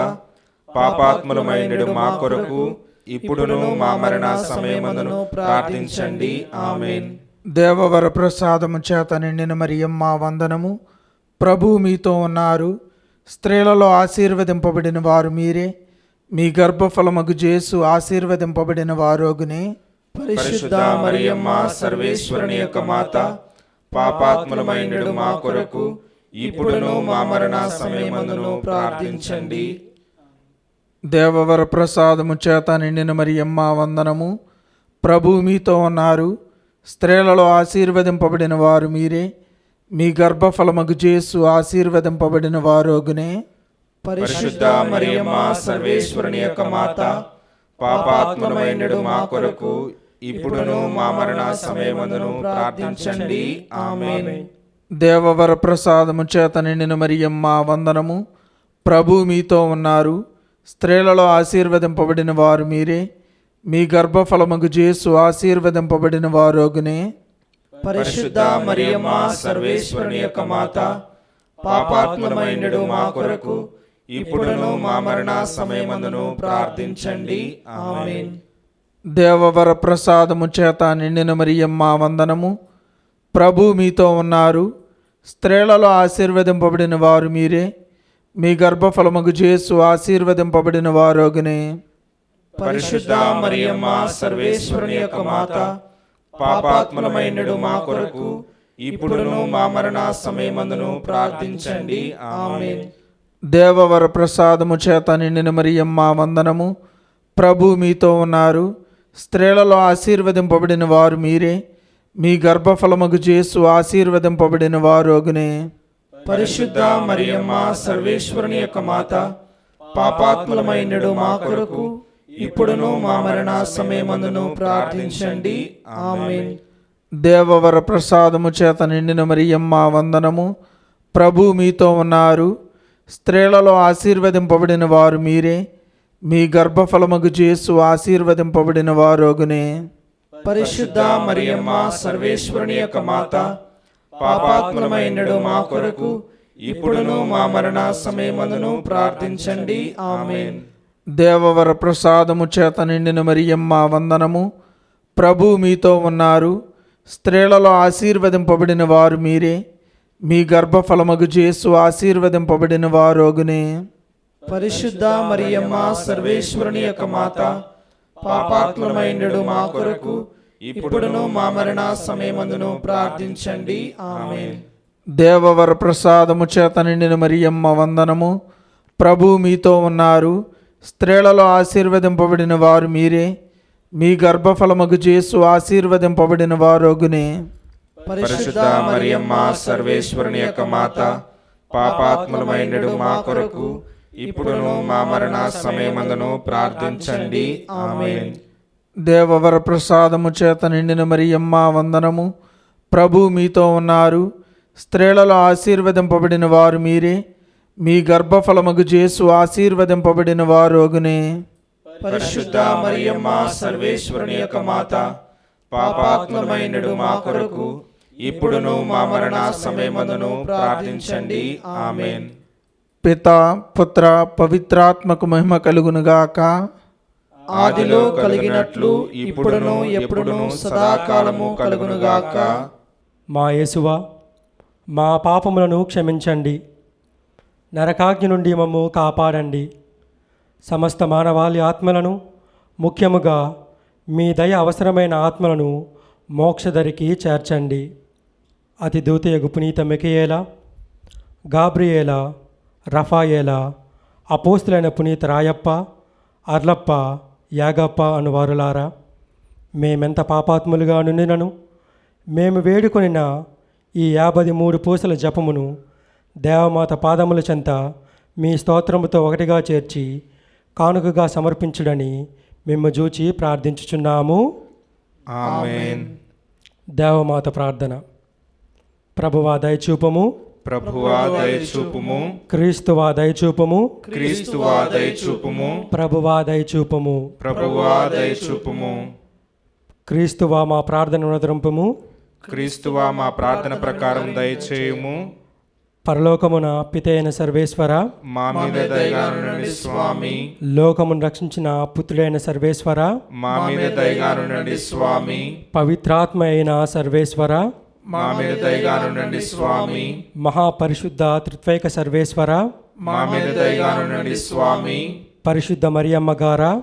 పాపాత్ములమైనడు మా కొరకు ఇప్పుడును మా మరణ సమయమందును ప్రార్థించండి. ఆమేన్. దేవవర ప్రసాదము చేత నిండిన మరియమ్మ వందనము. ప్రభు మీతో ఉన్నారు. స్త్రీలలో ఆశీర్వదింపబడిన వారు మీరే. మీ గర్భఫలమగు జేసు ఆశీర్వదింపబడిన వారోగునే. పరిశుద్ధ మరియమ్మ సర్వేశ్వరుని యొక్క మాత, పాపాత్ములమైనడు మా కొరకు ఇప్పుడును మా మరణ సమయమందును ప్రార్థించండి. దేవవర ప్రసాదము చేత నిండిన మరియమ్మ వందనము. ప్రభు మీతో ఉన్నారు. స్త్రీలలో ఆశీర్వదింపబడిన వారు మీరే. మీ గర్భఫలమగు జేసు ఆశీర్వదింపబడిన వారోగునే. పరిశుద్ధ మరియమ్మ సర్వేశ్వరుని యొక్క మాత, పాపాత్ములమైనడు మా కొరకు ఇప్పుడును మా మరణ సమయమందును ప్రార్థించండి. ఆమేన్. దేవవర ప్రసాదము చేత నిండిన మరియమ్మ వందనము. ప్రభు మీతో ఉన్నారు. స్త్రీలలో ఆశీర్వదింపబడిన వారు మీరే. మీ గర్భఫలమగు జేసు ఆశీర్వదింపబడిన వారోగునే. పరిశుద్ధ మరియమ్మ సర్వేశ్వరుని యొక్క మాత, పాపాత్ములమైనడు మా కొరకు ఇప్పుడును మా మరణ సమయమందును ప్రార్థించండి. ఆమేన్. దేవవర ప్రసాదము చేత నిండిన మరియమ్మ వందనము. ప్రభు మీతో ఉన్నారు. స్త్రీలలో ఆశీర్వదింపబడిన వారు మీరే. మీ గర్భఫలమగు జేసు ఆశీర్వదింపబడిన వారోగునే. పరిశుద్ధ మరియమ్మ సర్వేశ్వరుని యొక్క మాత, పాపాత్ములమైనడు మా కొరకు ఇప్పుడును మా మరణ సమయమందును ప్రార్థించండి. ఆమేన్. దేవవర ప్రసాదము చేత నిండిన మరియమ్మ వందనము. ప్రభు మీతో ఉన్నారు. స్త్రీలలో ఆశీర్వదింపబడిన వారు మీరే. మీ గర్భఫలమగు జేసు ఆశీర్వదింపబడిన వారోగునే. పరిశుద్ధ మరియమ్మ సర్వేశ్వరుని యొక్క మాత, పాపాత్ములమైనడు మా కొరకు ఇప్పుడును మా మరణ సమయమందును ప్రార్థించండి. ఆమేన్. దేవవర ప్రసాదము చేత నిండిన మరియమ్మ వందనము. ప్రభు మీతో ఉన్నారు. స్త్రీలలో ఆశీర్వదింపబడిన వారు మీరే. మీ గర్భఫలమగు జేసు ఆశీర్వదింపబడిన వారోగునే. పరిశుద్ధ మరియమ్మ సర్వేశ్వరుని యొక్క మాత, పాపాత్ములమైనడు మా కొరకు ఇప్పుడును మా మరణ సమయమందును ప్రార్థించండి. ఆమేన్. దేవవర ప్రసాదము చేత నిండిన మరియమ్మ వందనము. ప్రభు మీతో ఉన్నారు. స్త్రీలలో ఆశీర్వదింపబడిన వారు మీరే. మీ గర్భఫలమగు జేసు ఆశీర్వదింపబడిన వారోగునే. పరిశుద్ధ మరియమ్మ సర్వేశ్వరుని యొక్క మాత, పాపాత్ములమైనడు మా కొరకు ఇప్పుడును మా మరణ సమయమందును ప్రార్థించండి. ఆమేన్. దేవవర ప్రసాదము చేత నిండిన మరియమ్మ వందనము. ప్రభు మీతో ఉన్నారు. స్త్రీలలో ఆశీర్వదింపబడిన వారు మీరే. మీ గర్భఫలమగు జేసు ఆశీర్వదింపబడిన వారోగునే. పరిశుద్ధ మరియమ్మ సర్వేశ్వరుని యొక్క మాత, పాపాత్ములమైనడు మా కొరకు ఇప్పుడును మా మరణ సమయమందును ప్రార్థించండి. ఆమేన్. దేవవర ప్రసాదము చేత నిండిన మరియమ్మ వందనము. ప్రభు మీతో ఉన్నారు. స్త్రీలలో ఆశీర్వదింపబడిన వారు మీరే. మీ గర్భఫలమగు జేసు ఆశీర్వదింపబడిన వారోగునే. పరిశుద్ధ మరియమ్మ సర్వేశ్వరుని యొక్క మాత, పాపాత్ములమైనడు మా కొరకు ఇప్పుడును మా మరణ సమయమందును ప్రార్థించండి. ఆమేన్. పిత పుత్ర పవిత్రాత్మకు మహిమ కలుగునుగాక. ఆదిలో కలిగినట్లు ఇప్పుడును ఎప్పుడును సదాకాలము కలుగునుగాక. మా యేసువా, మా పాపములను క్షమించండి. నరకాగ్ని నుండి మమ్ము కాపాడండి. సమస్త మానవాళి ఆత్మలను, ముఖ్యముగా మీ దయ అవసరమైన ఆత్మలను మోక్షదరికి చేర్చండి. అతి దూతయగు పునీత మిఖాయేలా, గాబ్రియేలా, రఫాయేలా, అపోస్తులైన పునీత రాయప్ప, అర్లప్ప, యాగప్ప అనువారులారా, మేమెంత పాపాత్ములుగా నుండినను మేము వేడుకొనిన ఈ 53 పూసల జపమును దేవమాత పాదముల చెంత మీ స్తోత్రముతో ఒకటిగా చేర్చి కానుకగా సమర్పించుడని మేము చూచి ప్రార్థించుచున్నాము. ఆమేన్. దేవమాత ప్రార్థన. ప్రభువా దయచూపము, ప్రభువా దయచూపుము, క్రీస్తువా దయచూపము, క్రీస్తువా దయచూపుము, ప్రభువా దయచూపము, ప్రభువా దయచూపుము. క్రీస్తువా మా ప్రార్థన అనుద్రంపము, క్రీస్తువా మా ప్రార్థన ప్రకారం దయచేయుము. పరలోకమున పితైన సర్వేశ్వర, మా మీద దయగా ఉండండి స్వామి. లోకమును రక్షించిన పుత్రుడైన సర్వేశ్వర, మా మీద దయగా ఉండండి స్వామి. పవిత్రాత్మ అయిన సర్వేశ్వర, మా మీద దయగా ఉండండి స్వామి. మహాపరిశుద్ధ త్రిత్వైక సర్వేశ్వర, మా మీద దయగా ఉండండి స్వామి. పరిశుద్ధ మరియమ్మ గారా,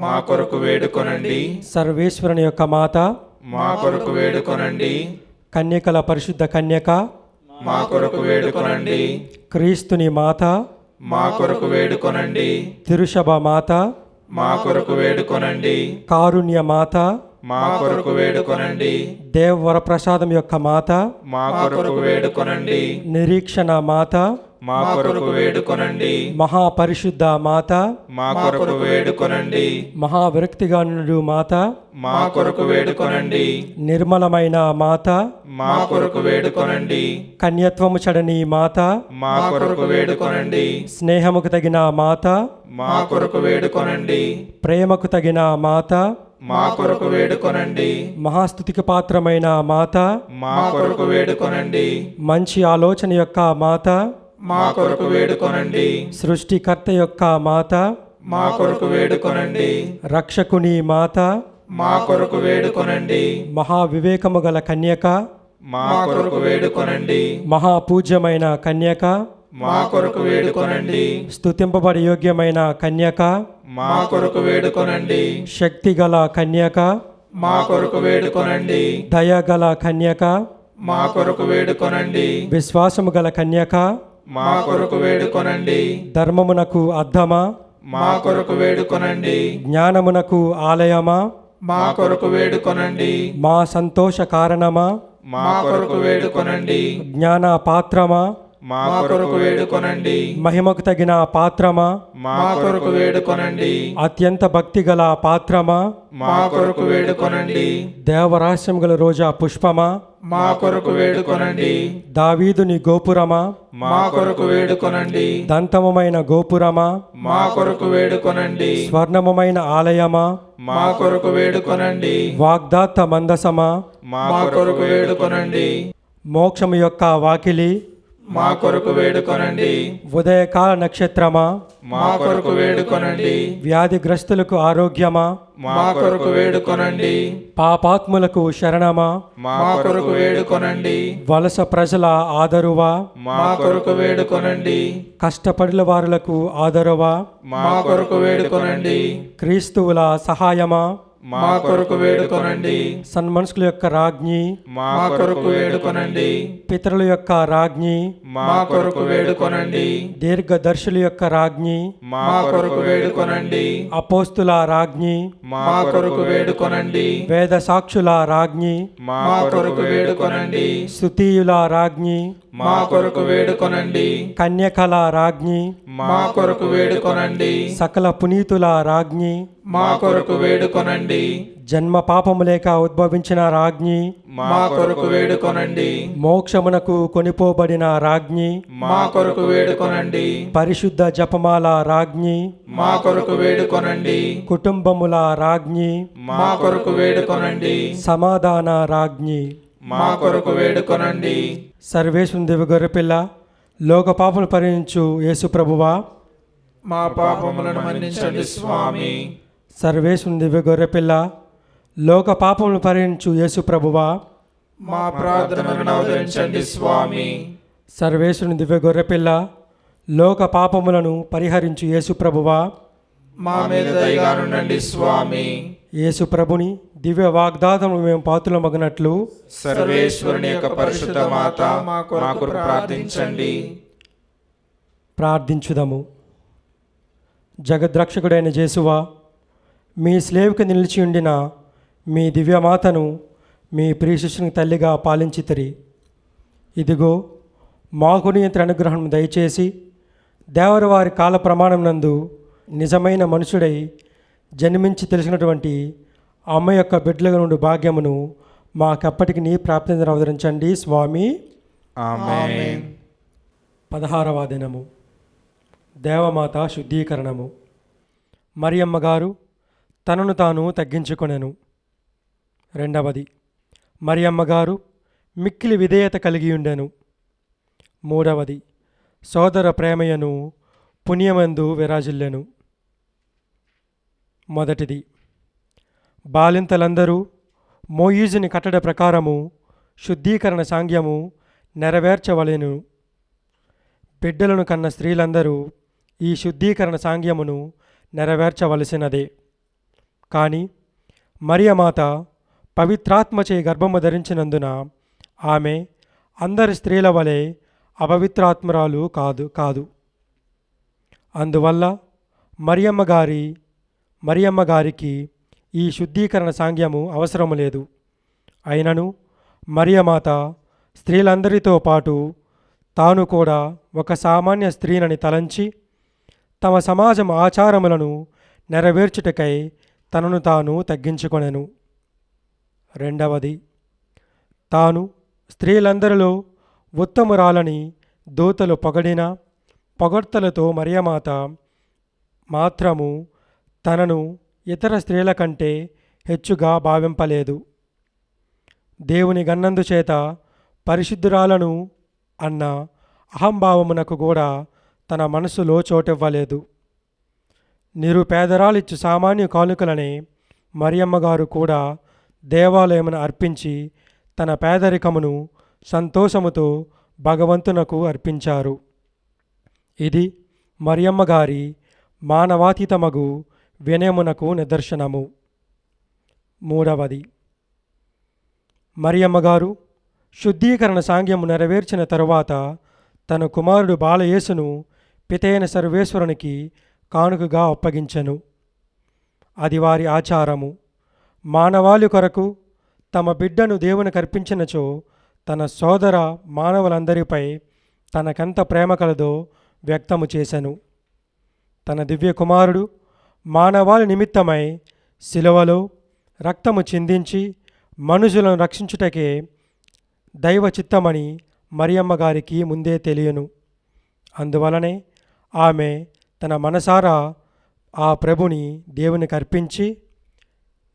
మా కొరకు వేడుకొనండి. సర్వేశ్వరుని యొక్క మాత, మా కొరకు వేడుకొనండి. కన్యకల పరిశుద్ధ కన్యక, మా కొరకు వేడుకొనండి. క్రీస్తుని మాత, మా కొరకు వేడుకొనండి. తిరుషభ మాత, మా కొరకు వేడుకొనండి. కారుణ్య మాత, మా కొరకు వేడుకొనండి. దేవవరప్రసాదం యొక్క మాత, మా కొరకు వేడుకొనండి. నిరీక్షణ మాత, మా కొరకు వేడుకొనండి. మహాపరిశుద్ధ మాత, మా కొరకు వేడుకొనండి. మహావిరక్తిగానుడు మాత, మా కొరకు వేడుకొనండి. నిర్మలమైన మాత, మా కొరకు వేడుకొనండి. కన్యత్వము చడని మాత, మా కొరకు వేడుకొనండి. స్నేహముకు తగిన మాత, మా కొరకు వేడుకొనండి. ప్రేమకు తగిన మాత, మా కొరకు వేడుకొనండి. మహాస్తుతికి పాత్రమైన మాత, మా కొరకు వేడుకొనండి. మంచి ఆలోచన యొక్క మాత, మా కొరకు వేడుకొనండి. సృష్టికర్త యొక్క మాత, మా కొరకు వేడుకొనండి. రక్షకుని మాత, మా కొరకు వేడుకొనండి. మహావివేకము గల కన్యక, మా కొరకు వేడుకొనండి. మహాపూజ్యమైన కన్యక, మా కొరకు వేడుకొనండి. స్తుతింపబడి యోగ్యమైన కన్యక, మా కొరకు వేడుకొనండి. శక్తిగల కన్యక, మా కొరకు వేడుకొనండి. దయగల కన్యక, మా కొరకు వేడుకొనండి. విశ్వాసము గల కన్యక, మా కొరకు వేడుకొనండి. ధర్మమునకు అద్దమా, మా కొరకు వేడుకొనండి. జ్ఞానమునకు ఆలయమా, మా కొరకు వేడుకొనండి. మా సంతోష కారణమా, మా కొరకు వేడుకొనండి. జ్ఞాన పాత్రమా, మా కొరకు వేడుకొనండి. మహిమకు తగిన పాత్రమా, మా కొరకు వేడుకొనండి. అత్యంత భక్తిగల పాత్రమా, మా కొరకు వేడుకొనండి. దేవరహస్యం గల రోజా పుష్పమా, మా కొరకు వేడుకొనండి. దావీదుని గోపురమా, మా కొరకు వేడుకొనండి. దంతమమైన గోపురమా, మా కొరకు వేడుకొనండి. స్వర్ణమమైన ఆలయమా, మా కొరకు వేడుకొనండి. వాగ్దాత్త మందసమా, మా కొరకు వేడుకొనండి. మోక్షము యొక్క వాకిలి, మా కొరకు వేడుకొనండి. ఉదయకాల నక్షత్రమా, మా కొరకు వేడుకొనండి. వ్యాధిగ్రస్తులకు ఆరోగ్యమా, మా కొరకు వేడుకొనండి. పాపాత్ములకు శరణమా, మా కొరకు వేడుకొనండి. వలస ప్రజల ఆదరువా, మా కొరకు వేడుకొనండి. కష్టపడిన వారులకు ఆదరువా, మా కొరకు వేడుకొనండి. క్రీస్తువుల సహాయమా, మా కొరకు వేడుకొనండి. సన్మనుషుల యొక్క రాజ్ఞి, మా కొరకు వేడుకొనండి. పితరుల యొక్క రాజ్ఞి, మా కొరకు వేడుకొనండి. దీర్ఘదర్శుల యొక్క రాజ్ఞి, మా కొరకు వేడుకొనండి. అపోస్తుల రాజ్ఞి, మా కొరకు వేడుకొనండి. వేద సాక్షుల రాజ్ఞి, మా కొరకు వేడుకొనండి. స్తుతియుల రాజ్ఞి, మా కొరకు వేడుకొనండి. కన్యకల రాజ్ఞి, మా కొరకు వేడుకొనండి. సకల పునీతుల రాజ్ఞి, మా కొరకు వేడుకొనండి. జన్మ పాపము లేక ఉద్భవించిన రాజ్ఞి, మా కొరకు వేడుకొనండి. మోక్షమునకు కొనిపోబడిన రాజ్ఞి, మా కొరకు వేడుకొనండి. పరిశుద్ధ జపమాల రాజ్ఞి, మా కొరకు వేడుకొనండి. కుటుంబముల రాజ్ఞి, మా కొరకు వేడుకొనండి. సమాధాన రాజ్ఞి, మా కొరకు వేడుకొనండి. సర్వేశ్వరుని దివ్య గొర్రెపిల్ల, లోక పాపములు పరిహరించు యేసు ప్రభువా, మా పాపములను మన్నించండి స్వామి. సర్వేశ్వరుని దివ్య గొర్రెపిల్ల, లోక పాపములు పరిహరించు యేసు ప్రభువా, మా ప్రార్థనలను ఆదరించండి స్వామి. సర్వేశ్వరుని దివ్య గొర్రెపిల్ల, లోక పాపములను పరిహరించు యేసు ప్రభువా, మా మీద దయగా ఉండండి స్వామి. యేసు ప్రభుని దివ్య వాగ్దాతము మేము పాత్రలమగినట్లు సర్వేశ్వరుని యొక్క పరిశుద్ధ మాత మా కొరకు ప్రార్థించండి. ప్రార్థించుదము. జగద్రక్షకుడైన యేసువా, మీ స్లేవుకి నిలిచి ఉండిన మీ దివ్యమాతను మీ ప్రియ శిష్యునికి తల్లిగా పాలించితిరి. ఇదిగో మాకు నియంత్ర అనుగ్రహం దయచేసి దేవరి వారి కాల ప్రమాణం నందు నిజమైన మనుషుడై జన్మించి తెలిసినటువంటి అమ్మ యొక్క బిడ్డలుగా నుండి భాగ్యమును మాకెప్పటికి నీ ప్రాప్తిని అవతరించండి స్వామి. ఆమేన్. 16వ దినము. దేవమాత శుద్ధీకరణము. మరియమ్మ గారు తనను తాను తగ్గించుకొనెను. 2వది, మరియమ్మ గారు మిక్కిలి విధేయత కలిగి ఉండెను. మూడవది, సోదర ప్రేమయను పుణ్యమందు విరాజిల్లెను. మొదటిది, బాలింతలందరూ మోయిజుని కట్టడ ప్రకారము శుద్ధీకరణ సాంగ్యము నెరవేర్చవలెను. బిడ్డలను కన్న స్త్రీలందరూ ఈ శుద్ధీకరణ సాంగ్యమును నెరవేర్చవలసినదే. కానీ మరియమాత పవిత్రాత్మచే గర్భము ధరించినందున ఆమె అందరి స్త్రీల వలె అపవిత్రాత్మరాలు కాదు. అందువల్ల మరియమ్మ గారికి ఈ శుద్ధీకరణ సాంగ్యము అవసరము లేదు. అయినను మరియమాత స్త్రీలందరితో పాటు తాను కూడా ఒక సామాన్య స్త్రీనని తలంచి తమ సమాజం ఆచారములను నెరవేర్చుటకై తనను తాను తగ్గించుకొనెను. రెండవది, తాను స్త్రీలందరిలో ఉత్తమురాలని దూతలు పొగడిన పొగడ్తలతో మరియమాత మాత్రము తనను ఇతర స్త్రీల కంటే హెచ్చుగా భావింపలేదు. దేవుని గన్నందుచేత పరిశుద్ధురాలను అన్న అహంభావమునకు కూడా తన మనసులో చోటివ్వలేదు. నిరుపేదరాలిచ్చు సామాన్య కానుకలనే మరియమ్మగారు కూడా దేవాలయమును అర్పించి తన పేదరికమును సంతోషముతో భగవంతునకు అర్పించారు. ఇది మరియమ్మగారి మానవాతీతమగు వినయమునకు నిదర్శనము. మూడవది, మరియమ్మగారు శుద్ధీకరణ సాంగ్యము నెరవేర్చిన తరువాత తన కుమారుడు బాలయేసును పితైన సర్వేశ్వరునికి కానుకగా అప్పగించెను. అది వారి ఆచారము. మానవాళి కొరకు తమ బిడ్డను దేవునికి అర్పించినచో తన సోదర మానవులందరిపై తనకెంత ప్రేమ కలదో వ్యక్తము చేసెను. తన దివ్య కుమారుడు మానవాళి నిమిత్తమై శిలువలో రక్తము చిందించి మనుషులను రక్షించుటకే దైవ చిత్తమని మరియమ్మ గారికి ముందే తెలియను. అందువలనే ఆమె తన మనసారా ఆ ప్రభుని దేవునికి అర్పించి,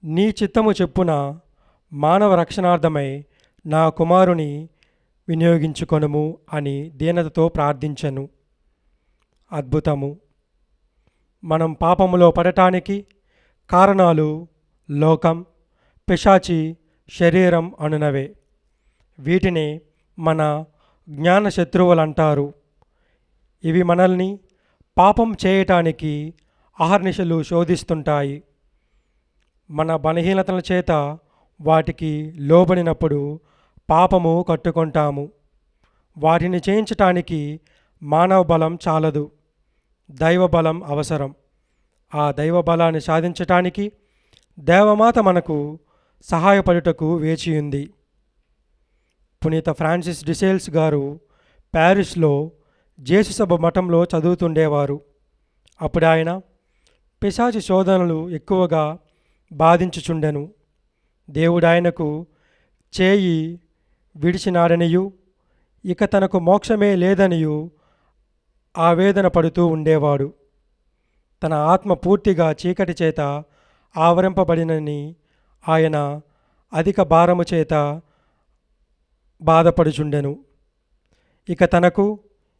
నీ చిత్తము చెప్పున మానవ రక్షణార్థమై నా కుమారుని వినియోగించుకొనుము అని దీనతతో ప్రార్థించెను. అద్భుతము. మనం పాపములో పడటానికి కారణాలు లోకం, పిశాచి, శరీరం అనునవే. వీటినే మన జ్ఞాన శత్రువులు అంటారు. ఇవి మనల్ని పాపం చేయటానికి అహర్నిశలు శోధిస్తుంటాయి. మన బలహీనతల చేత వాటికి లోబడినప్పుడు పాపము కట్టుకుంటాము. వాటిని చేయించటానికి మానవ బలం చాలదు, దైవ బలం అవసరం. ఆ దైవ బలాన్ని సాధించటానికి దేవమాత మనకు సహాయపడుటకు వేచియుంది. పునీత ఫ్రాన్సిస్ డిసేల్స్ గారు ప్యారిస్లో జేసుసభ మఠంలో చదువుతుండేవారు. అప్పుడు ఆయన పిశాచి శోధనలు ఎక్కువగా బాధించుచుండెను. దేవుడు ఆయనకు చేయి విడిచినాడనియు ఇక తనకు మోక్షమే లేదనియు ఆవేదన పడుతూ ఉండేవాడు. తన ఆత్మ పూర్తిగా చీకటి చేత ఆవరింపబడినని ఆయన అధిక భారము చేత బాధపడుచుండెను. ఇక తనకు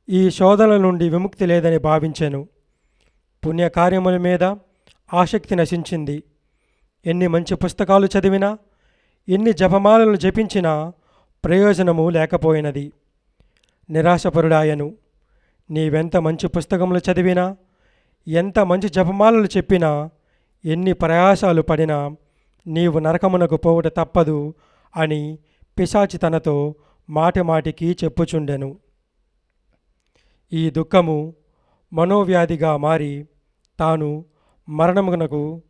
ఈ శోధనల నుండి విముక్తి లేదని భావించెను. పుణ్యకార్యముల మీద ఆసక్తి నశించింది. ఎన్ని మంచి పుస్తకాలు చదివినా, ఎన్ని జపమాలను జపించినా ప్రయోజనము లేకపోయినది. నిరాశపరుడాయను. నీవెంత మంచి పుస్తకములు చదివినా, ఎంత మంచి జపమాలలు చెప్పినా, ఎన్ని ప్రయాసాలు పడినా నీవు నరకమునకు పోవుట తప్పదు అని పిశాచి తనతో మాటిమాటికి చెప్పుచుండెను. ఈ దుఃఖము మనోవ్యాధిగా మారి తాను మరణమునకు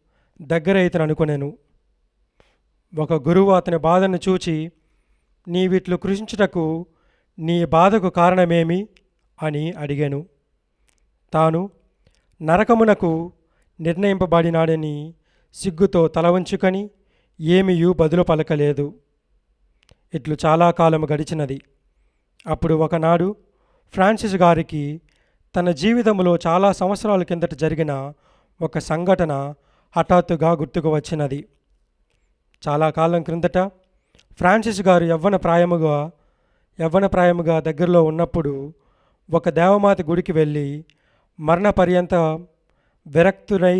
దగ్గరైతననుకొనెను. ఒక గురువు అతని బాధను చూచి, నీవిట్లు కృషించుటకు నీ బాధకు కారణమేమి అని అడిగాను. తాను నరకమునకు నిర్ణయింపబడినాడని సిగ్గుతో తల వంచుకొని ఏమీయూ బదులు పలకలేదు. ఇట్లు చాలా కాలము గడిచినది. అప్పుడు ఒకనాడు ఫ్రాన్సిస్ గారికి తన జీవితంలో చాలా సంవత్సరాల కిందట జరిగిన ఒక సంఘటన హఠాత్తుగా గుర్తుకు వచ్చినది. చాలా కాలం క్రిందట ఫ్రాన్సిస్ గారు యవ్వన ప్రాయముగా దగ్గరలో ఉన్నప్పుడు ఒక దేవమాత గుడికి వెళ్ళి మరణ పర్యంత విరక్తునై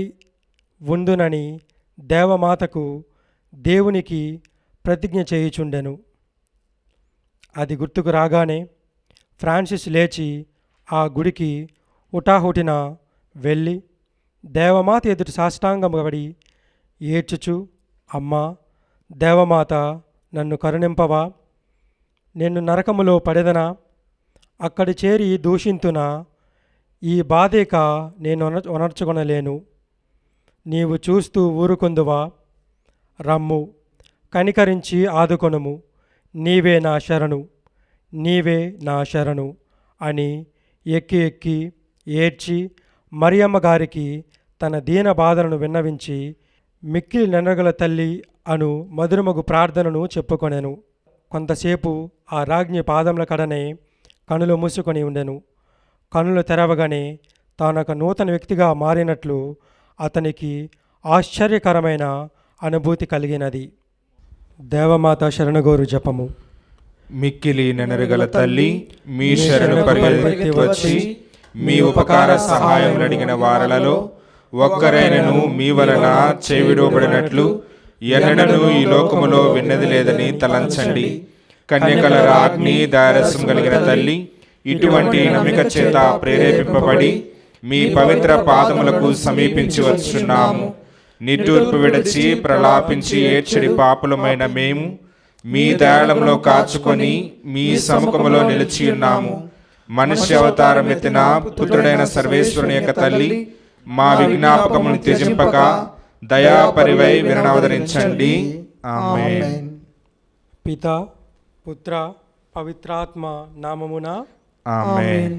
ఉందునని దేవమాతకు దేవునికి ప్రతిజ్ఞ చేయుచుండెను. అది గుర్తుకు రాగానే ఫ్రాన్సిస్ లేచి ఆ గుడికి హుటాహుటిన వెళ్ళి దేవమాత ఎదుటి సాష్టాంగపడి ఏడ్చుచు, అమ్మా దేవమాత, నన్ను కరుణింపవా, నేను నరకములో పడెదనా, అక్కడి చేరి దూషింతునా, ఈ బాధేక నేను ఒనర్చుకొనలేను, నీవు చూస్తూ ఊరుకొందువా, రమ్ము, కనికరించి ఆదుకొనుము, నీవే నా శరణు, నీవే నా శరణు అని ఎక్కి ఎక్కి ఏడ్చి మరియమ్మ గారికి తన దీన బాధలను విన్నవించి మిక్కిలి నెనగల తల్లి అను మధురమగు ప్రార్థనను చెప్పుకొనెను. కొంతసేపు ఆ రాజ్ఞి పాదముల కడనే కనులు మూసుకొని ఉండెను. కనులు తెరవగానే తానొక నూతన వ్యక్తిగా మారినట్లు అతనికి ఆశ్చర్యకరమైన అనుభూతి కలిగినది. దేవమాత శరణగోరు జపము. మిక్కిలి నెనరుగల తల్లి, మీ శరణు పరిగెత్తి వచ్చి మీ ఉపకార సహాయం అడిగిన వారలలో ఒక్కరైనను మీ వలన చేవిడబడినట్లు ఎన్నడను ఈ లోకములో విన్నది లేదని తలంచండి. కన్యకల రాజ్ఞి దారసం కలిగిన తల్లి, ఇటువంటి నమ్మిక చేత ప్రేరేపింపబడి మీ పవిత్ర పాదములకు సమీపించి వచ్చున్నాము. నిట్టూర్పు విడచి ప్రలాపించి ఏడ్చడి పాపులమైన మేము మీ దయాళంలో కాచుకొని మీ సముఖములో నిలిచి ఉన్నాము. మనుష్య అవతారం ఎత్తిన పుత్రుడైన సర్వేశ్వరుని యొక్క తల్లి, మా విజ్ఞాపకమును త్యజింపక దయాపరివై వినవదరించండి. ఆమేన్. పిత, పుత్ర, పవిత్రాత్మ నామమున ఆమేన్.